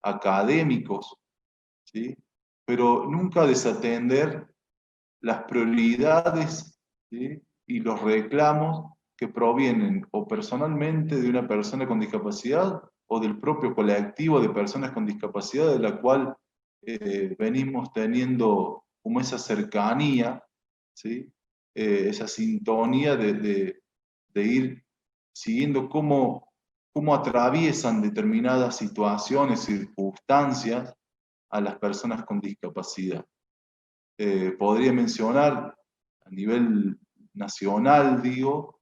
académicos, ¿sí?, pero nunca desatender las prioridades, ¿sí?, y los reclamos que provienen o personalmente de una persona con discapacidad o del propio colectivo de personas con discapacidad de la cual venimos teniendo como esa cercanía, ¿sí?, esa sintonía de ir siguiendo cómo atraviesan determinadas situaciones, circunstancias a las personas con discapacidad. Podría mencionar a nivel nacional, digo,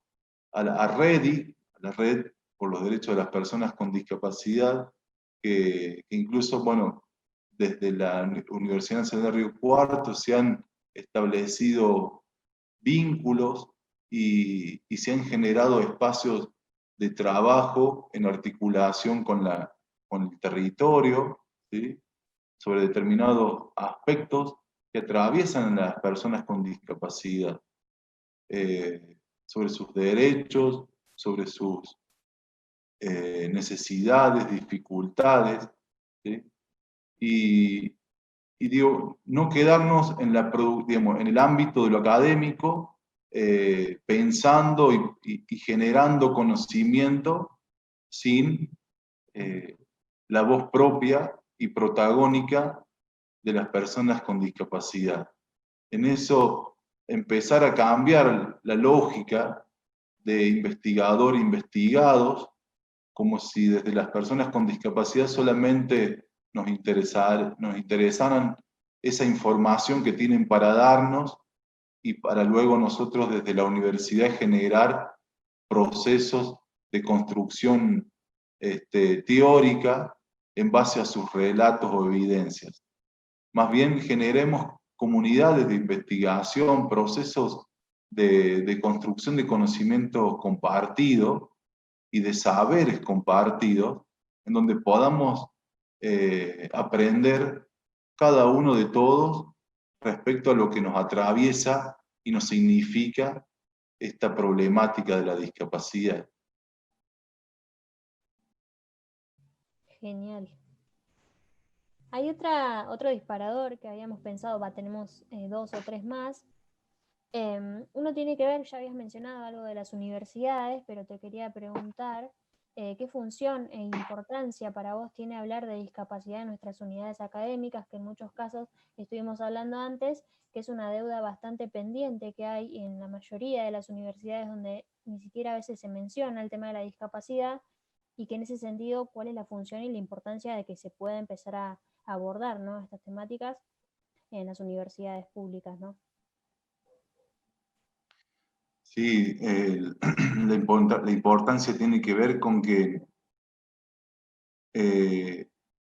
a REDI, a la Red por los Derechos de las Personas con Discapacidad, que incluso, bueno, desde la Universidad Nacional de Río Cuarto se han establecido vínculos y se han generado espacios de trabajo en articulación con el territorio, ¿sí?, sobre determinados aspectos que atraviesan a las personas con discapacidad, sobre sus derechos, sobre sus necesidades, dificultades, ¿sí? Y digo, no quedarnos digamos, en el ámbito de lo académico, pensando y generando conocimiento sin la voz propia y protagónica de las personas con discapacidad. En eso, empezar a cambiar la lógica de investigador-investigados, como si desde las personas con discapacidad solamente nos interesaran esa información que tienen para darnos y para luego nosotros desde la universidad generar procesos de construcción teórica en base a sus relatos o evidencias. Más bien generemos comunidades de investigación, procesos de construcción de conocimiento compartido y de saberes compartidos, en donde podamos aprender cada uno de todos respecto a lo que nos atraviesa y nos significa esta problemática de la discapacidad. Genial. Hay otro disparador que habíamos pensado, tenemos dos o tres más. Uno tiene que ver, ya habías mencionado algo de las universidades, pero te quería preguntar qué función e importancia para vos tiene hablar de discapacidad en nuestras unidades académicas, que en muchos casos estuvimos hablando antes, que es una deuda bastante pendiente que hay en la mayoría de las universidades donde ni siquiera a veces se menciona el tema de la discapacidad, y que en ese sentido, cuál es la función y la importancia de que se pueda empezar a abordar, ¿no?, estas temáticas en las universidades públicas, ¿no? Sí, la importancia tiene que ver con que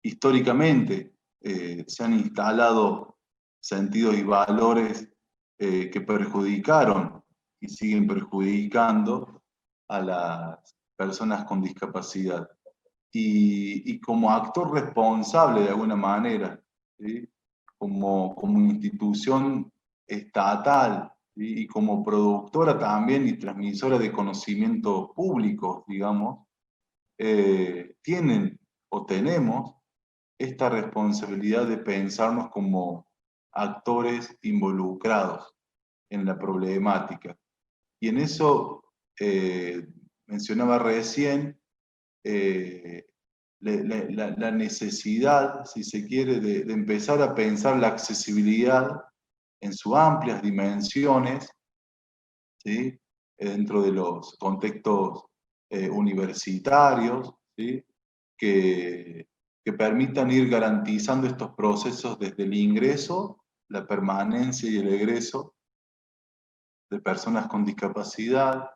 históricamente se han instalado sentidos y valores que perjudicaron y siguen perjudicando a las personas con discapacidad. Y como actor responsable de alguna manera, ¿sí? Como institución estatal, ¿sí? Y como productora también y transmisora de conocimiento público, digamos, tienen o tenemos esta responsabilidad de pensarnos como actores involucrados en la problemática. Y en eso mencionaba recién la necesidad, si se quiere, de empezar a pensar la accesibilidad en sus amplias dimensiones, ¿sí? Dentro de los contextos universitarios, ¿sí? Que permitan ir garantizando estos procesos desde el ingreso, la permanencia y el egreso de personas con discapacidad,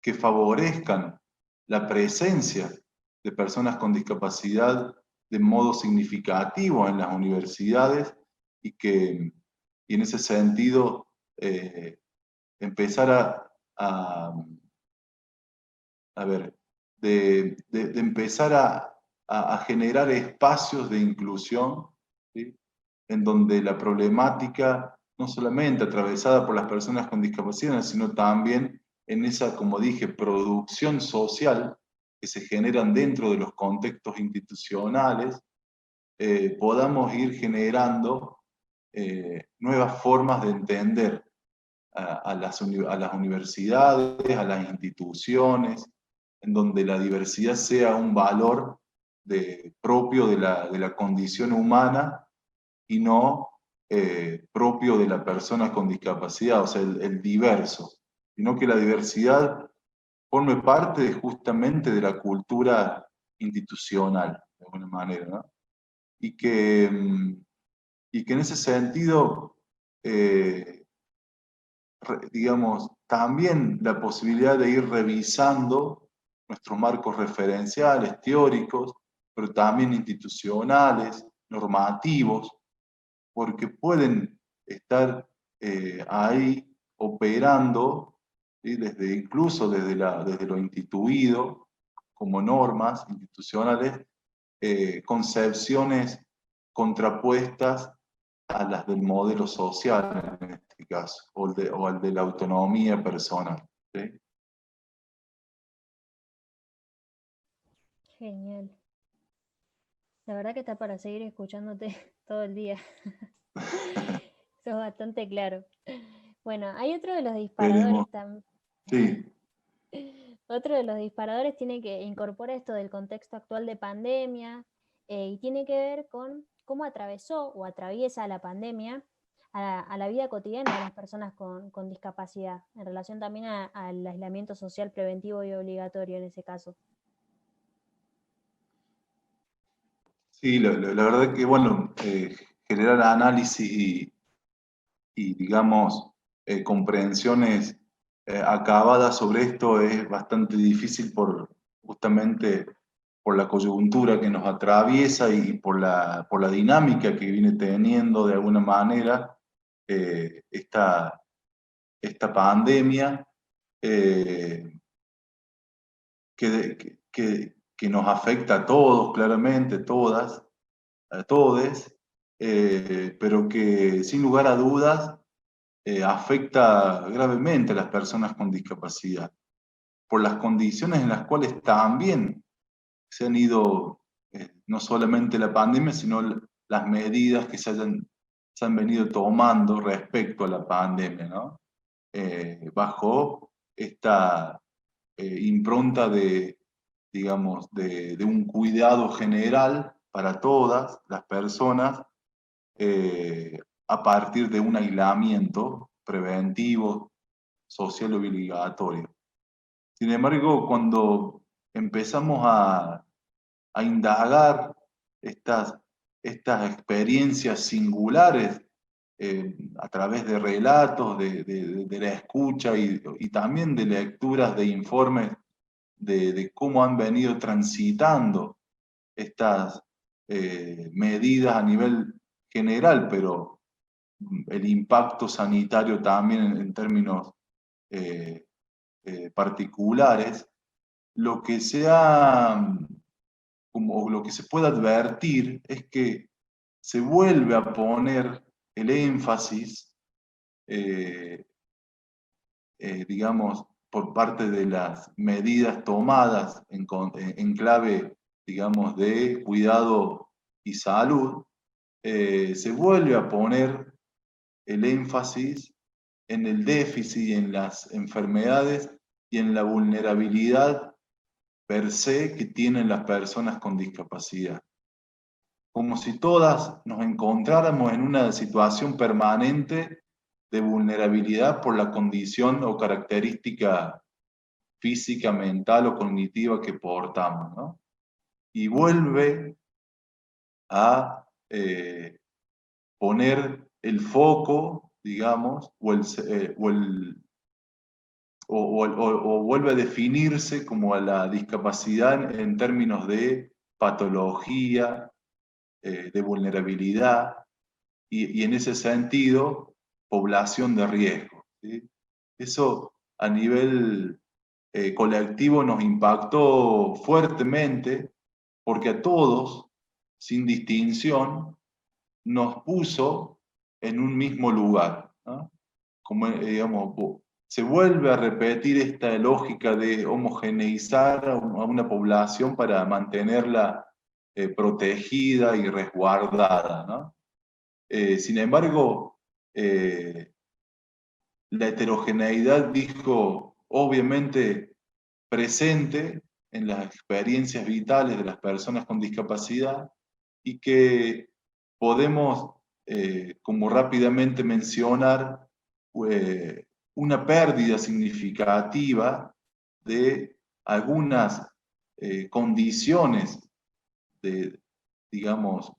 que favorezcan la presencia de personas con discapacidad de modo significativo en las universidades y en ese sentido empezar a ver, de empezar a generar espacios de inclusión, ¿sí? En donde la problemática, no solamente atravesada por las personas con discapacidad, sino también en esa, como dije, producción social que se generan dentro de los contextos institucionales, podamos ir generando nuevas formas de entender a las universidades, a las instituciones, en donde la diversidad sea un valor propio de la condición humana y no propio de la persona con discapacidad, o sea, el diverso, sino que la diversidad forme parte justamente de la cultura institucional, de alguna manera, ¿no? Y que, y que en ese sentido, digamos, también la posibilidad de ir revisando nuestros marcos referenciales, teóricos, pero también institucionales, normativos, porque pueden estar ahí operando, ¿sí? Incluso desde lo instituido, como normas institucionales, concepciones contrapuestas a las del modelo social en este caso, o al de la autonomía personal, ¿sí? Genial. La verdad que está para seguir escuchándote todo el día. Sos bastante claro. Bueno, hay otro de los Veremos. disparadores también. Sí, Otro de los disparadores tiene que incorporar esto del contexto actual de pandemia y tiene que ver con cómo atravesó o atraviesa la pandemia a la vida cotidiana de las personas con discapacidad, en relación también al aislamiento social preventivo y obligatorio en ese caso. sí, la verdad que, bueno, generar análisis y digamos, comprensiones acabadas sobre esto es bastante difícil justamente por la coyuntura que nos atraviesa y por la dinámica que viene teniendo de alguna manera esta pandemia que nos afecta a todos, claramente, todas, a todes, pero que sin lugar a dudas afecta gravemente a las personas con discapacidad, por las condiciones en las cuales también se han ido, no solamente la pandemia, sino las medidas que se han venido tomando respecto a la pandemia, ¿no? Bajo esta impronta de, digamos, de un cuidado general para todas las personas, a partir de un aislamiento preventivo, social obligatorio. Sin embargo, cuando empezamos a indagar estas experiencias singulares a través de relatos, de la escucha y también de lecturas de informes de cómo han venido transitando estas medidas a nivel general, pero el impacto sanitario también en términos particulares, lo que como lo que se puede advertir es que se vuelve a poner el énfasis, digamos, por parte de las medidas tomadas en clave, digamos, de cuidado y salud, se vuelve a poner el énfasis en el déficit, en las enfermedades y en la vulnerabilidad per se que tienen las personas con discapacidad. Como si todas nos encontráramos en una situación permanente de vulnerabilidad por la condición o característica física, mental o cognitiva que portamos, ¿no? Y vuelve a poner el foco, digamos, o vuelve a definirse como a la discapacidad en términos de patología, de vulnerabilidad, y en ese sentido, población de riesgo, ¿sí? Eso a nivel colectivo nos impactó fuertemente porque a todos, sin distinción, nos puso en un mismo lugar, ¿no? Como, digamos, se vuelve a repetir esta lógica de homogeneizar a una población para mantenerla protegida y resguardada, ¿no? Sin embargo, la heterogeneidad dijo obviamente presente en las experiencias vitales de las personas con discapacidad y que podemos, como rápidamente mencionar, una pérdida significativa de algunas condiciones de, digamos,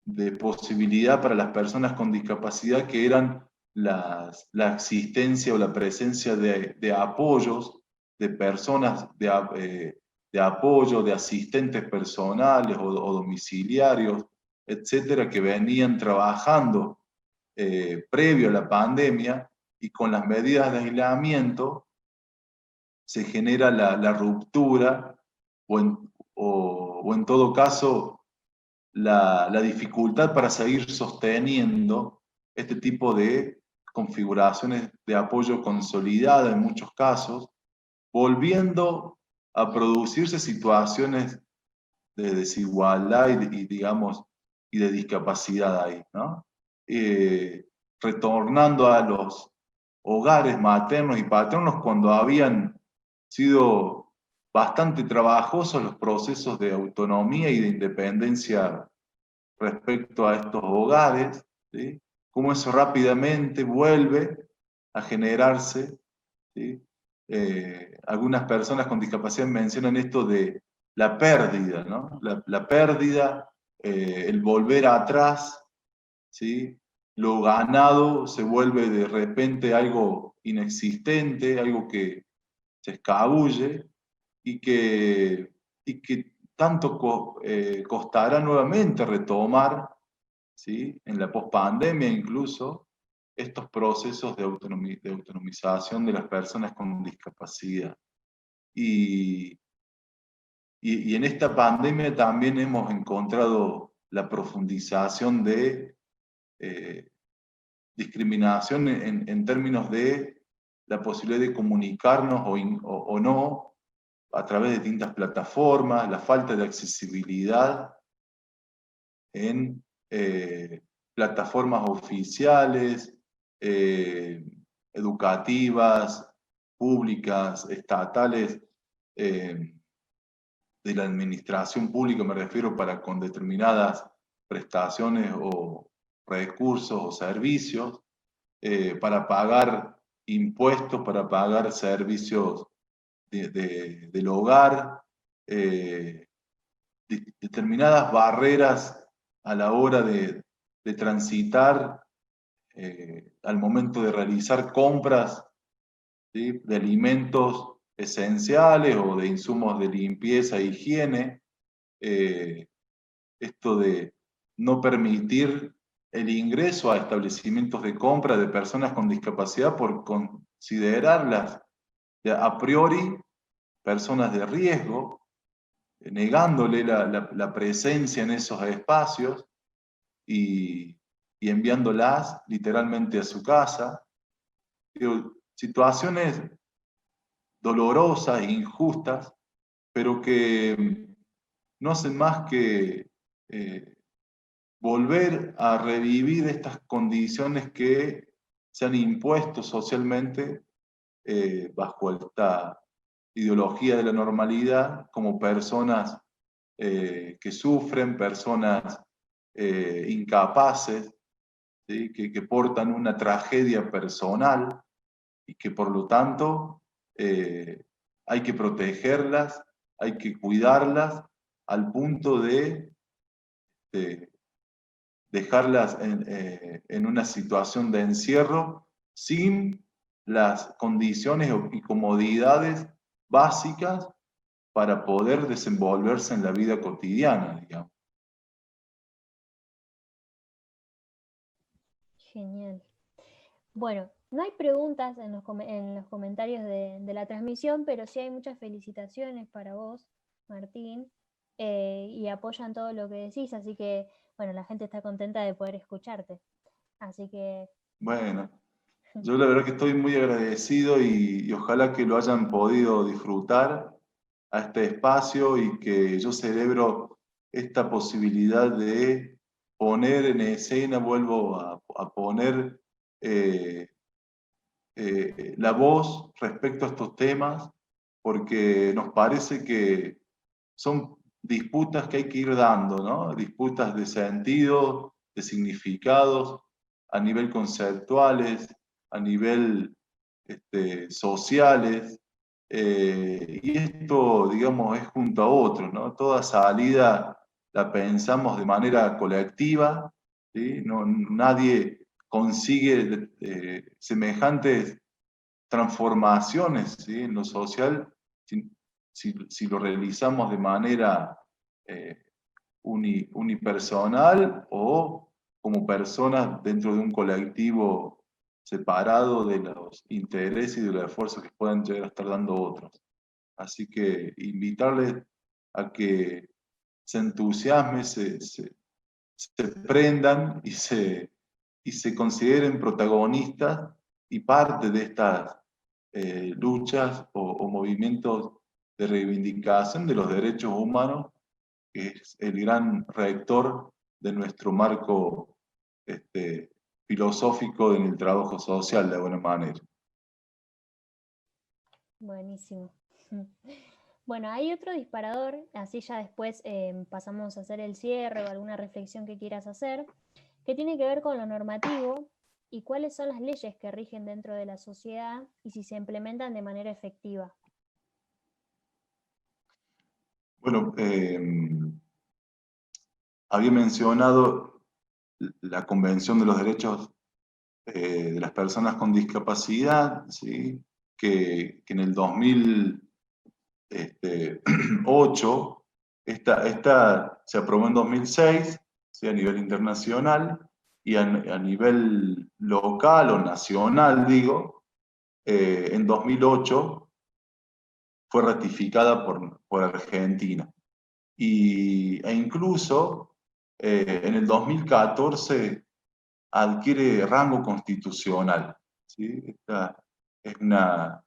de posibilidad para las personas con discapacidad que eran la existencia o la presencia de apoyos, de personas de apoyo, de asistentes personales o domiciliarios, etcétera, que venían trabajando previo a la pandemia y con las medidas de aislamiento se genera la ruptura o en todo caso la dificultad para seguir sosteniendo este tipo de configuraciones de apoyo consolidada en muchos casos, volviendo a producirse situaciones de desigualdad digamos, y de discapacidad ahí, ¿no? Retornando a los hogares maternos y paternos cuando habían sido bastante trabajosos los procesos de autonomía y de independencia respecto a estos hogares, ¿sí? Cómo eso rápidamente vuelve a generarse, ¿sí? Algunas personas con discapacidad mencionan esto de la pérdida, ¿no? La pérdida, el volver atrás, ¿sí? Lo ganado se vuelve de repente algo inexistente, algo que se escabulle y que tanto costará nuevamente retomar, ¿sí? En la pospandemia incluso, estos procesos de autonomización de las personas con discapacidad. Y en esta pandemia también hemos encontrado la profundización de discriminación en términos de la posibilidad de comunicarnos o no a través de distintas plataformas, la falta de accesibilidad en plataformas oficiales, educativas, públicas, estatales, de la administración pública, me refiero, con determinadas prestaciones o recursos o servicios, para pagar impuestos, para pagar servicios del hogar, determinadas barreras a la hora de transitar, al momento de realizar compras, ¿sí?, de alimentos esenciales o de insumos de limpieza e higiene. Esto de no permitir el ingreso a establecimientos de compra de personas con discapacidad por considerarlas a priori personas de riesgo, negándole la presencia en esos espacios y enviándolas literalmente a su casa. Situaciones dolorosas e injustas, pero que no hacen más que volver a revivir estas condiciones que se han impuesto socialmente bajo esta ideología de la normalidad, como personas que sufren, personas incapaces, ¿sí?, que portan una tragedia personal y que por lo tanto hay que protegerlas, hay que cuidarlas al punto de dejarlas en una situación de encierro sin las condiciones y comodidades básicas para poder desenvolverse en la vida cotidiana, digamos. Genial. Bueno, no hay preguntas en los comentarios de la transmisión, pero sí hay muchas felicitaciones para vos, Martín, y apoyan todo lo que decís, así que, bueno, la gente está contenta de poder escucharte. Así que... Bueno, yo la verdad que estoy muy agradecido y ojalá que lo hayan podido disfrutar a este espacio y que yo celebro esta posibilidad de poner en escena, vuelvo a poner la voz respecto a estos temas, porque nos parece que son disputas que hay que ir dando, ¿no? Disputas de sentido, de significados, a nivel conceptuales, a nivel sociales, y esto, digamos, es junto a otros, ¿no? Toda salida la pensamos de manera colectiva, ¿sí? No, nadie consigue semejantes transformaciones, ¿sí?, en lo social si lo realizamos de manera unipersonal o como personas dentro de un colectivo separado de los intereses y de los esfuerzos que puedan llegar a estar dando otros. Así que invitarles a que se entusiasmen, se prendan y se consideren protagonistas y parte de estas luchas o movimientos de reivindicación de los derechos humanos, que es el gran rector de nuestro marco filosófico en el trabajo social, de alguna manera. Buenísimo. Bueno, hay otro disparador, así ya después pasamos a hacer el cierre o alguna reflexión que quieras hacer, que tiene que ver con lo normativo y cuáles son las leyes que rigen dentro de la sociedad y si se implementan de manera efectiva. Bueno, había mencionado la Convención de los Derechos de las Personas con Discapacidad, ¿sí?, que en el 2008, esta se aprobó en 2006, ¿sí?, a nivel internacional, y a nivel local o nacional, digo, en 2008 fue ratificada por Argentina. E incluso en el 2014 adquiere rango constitucional, ¿sí? Esta es una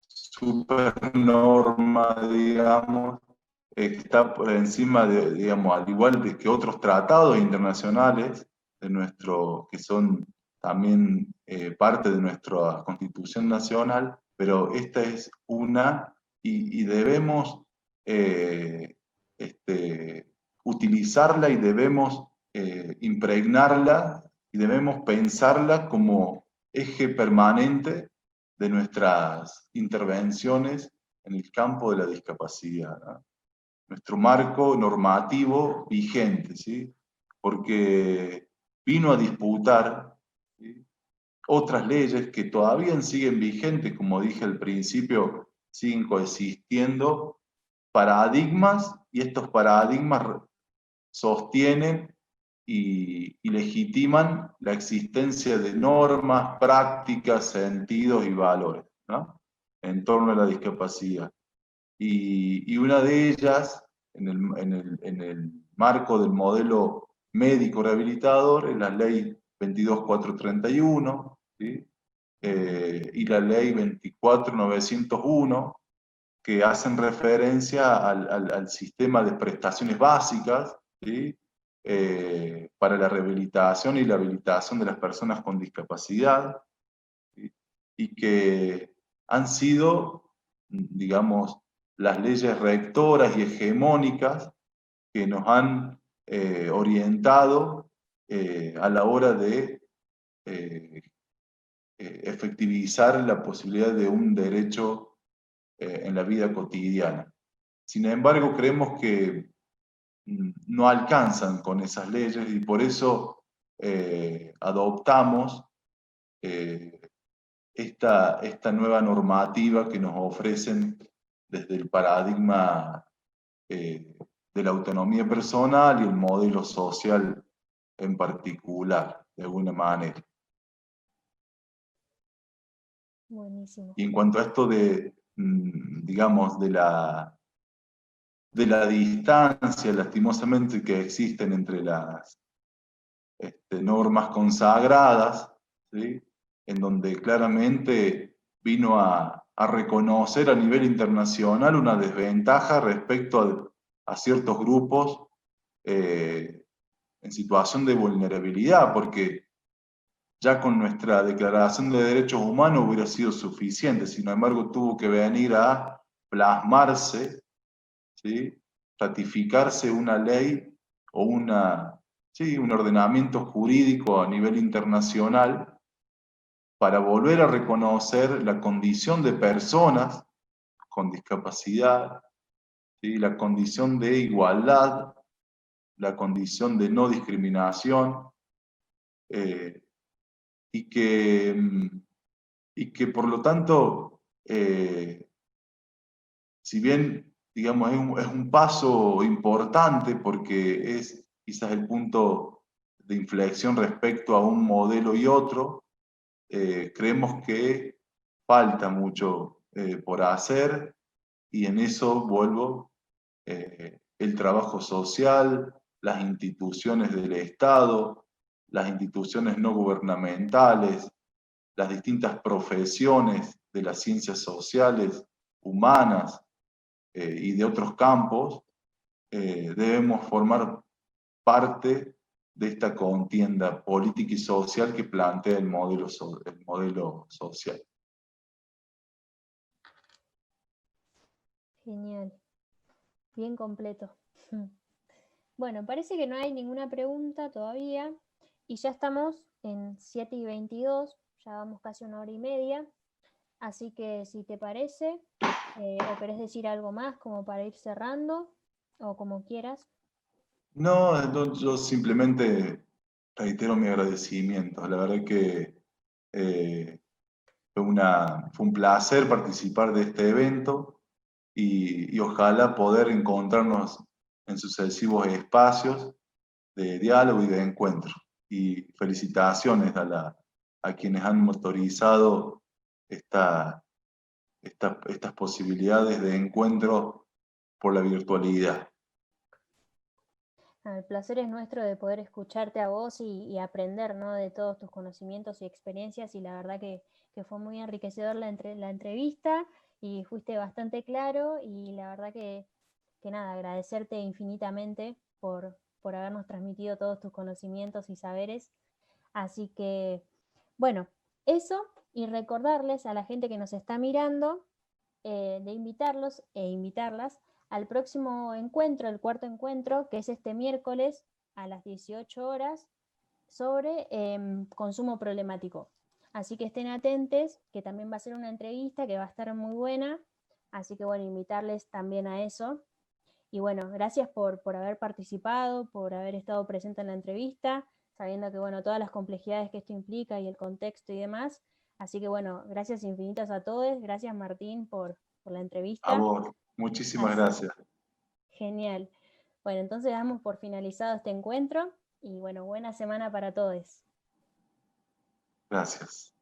supernorma, digamos, está por encima de, digamos, al igual de que otros tratados internacionales de que son también parte de nuestra Constitución Nacional, pero esta es una y debemos este, utilizarla y debemos impregnarla y debemos pensarla como eje permanente de nuestras intervenciones en el campo de la discapacidad, ¿no? Nuestro marco normativo vigente, ¿sí? Porque vino a disputar, ¿sí?, otras leyes que todavía siguen vigentes, como dije al principio, siguen coexistiendo paradigmas y estos paradigmas sostienen y legitiman la existencia de normas, prácticas, sentidos y valores, ¿no?, en torno a la discapacidad. Y una de ellas, en el marco del modelo médico rehabilitador, es la ley 22431, ¿sí?, y la ley 24901, que hacen referencia al sistema de prestaciones básicas, ¿sí?, para la rehabilitación y la habilitación de las personas con discapacidad, ¿sí?, y que han sido, digamos, las leyes rectoras y hegemónicas que nos han orientado a la hora de eh, efectivizar la posibilidad de un derecho en la vida cotidiana. Sin embargo, creemos que no alcanzan con esas leyes y por eso adoptamos eh, esta nueva normativa que nos ofrecen desde el paradigma de la autonomía personal y el modelo social en particular, de alguna manera. Buenísimo. Y en cuanto a esto de, digamos, de la distancia, lastimosamente, que existen entre las normas consagradas, ¿sí?, en donde claramente vino a reconocer a nivel internacional una desventaja respecto a ciertos grupos en situación de vulnerabilidad, porque ya con nuestra Declaración de Derechos Humanos hubiera sido suficiente, sin embargo tuvo que venir a plasmarse, ¿sí?, ratificarse una ley o sí, un ordenamiento jurídico a nivel internacional para volver a reconocer la condición de personas con discapacidad, ¿sí?, la condición de igualdad, la condición de no discriminación, eh, y, que, y que por lo tanto, si bien, digamos, es un paso importante porque es quizás el punto de inflexión respecto a un modelo y otro, creemos que falta mucho por hacer y en eso vuelvo, el trabajo social, las instituciones del Estado, las instituciones no gubernamentales, las distintas profesiones de las ciencias sociales, humanas y de otros campos, debemos formar parte de esta contienda política y social que plantea el modelo social. Genial. Bien completo. Bueno, parece que no hay ninguna pregunta todavía y ya estamos en 7:22, ya vamos casi 1 hora y media, así que si te parece, o querés decir algo más como para ir cerrando, o como quieras. No, yo simplemente reitero mi agradecimiento. La verdad que fue un placer participar de este evento y ojalá poder encontrarnos en sucesivos espacios de diálogo y de encuentro. Y felicitaciones a quienes han motorizado estas posibilidades de encuentro por la virtualidad. El placer es nuestro de poder escucharte a vos y aprender, ¿no?, de todos tus conocimientos y experiencias, y la verdad que fue muy enriquecedor la entrevista y fuiste bastante claro y la verdad que que nada, agradecerte infinitamente por habernos transmitido todos tus conocimientos y saberes. Así que, bueno, eso, y recordarles a la gente que nos está mirando, de invitarlos e invitarlas al próximo encuentro, el cuarto encuentro, que es este miércoles a las 18 horas, sobre consumo problemático. Así que estén atentos, que también va a ser una entrevista que va a estar muy buena. Así que bueno, invitarles también a eso. Y bueno, gracias por haber participado, por haber estado presente en la entrevista, sabiendo que bueno, todas las complejidades que esto implica y el contexto y demás. Así que bueno, gracias infinitas a todos. Gracias Martín por la A entrevista. vos, muchísimas Así, gracias. genial. Bueno, entonces damos por finalizado este encuentro y bueno, buena semana para todos. Gracias.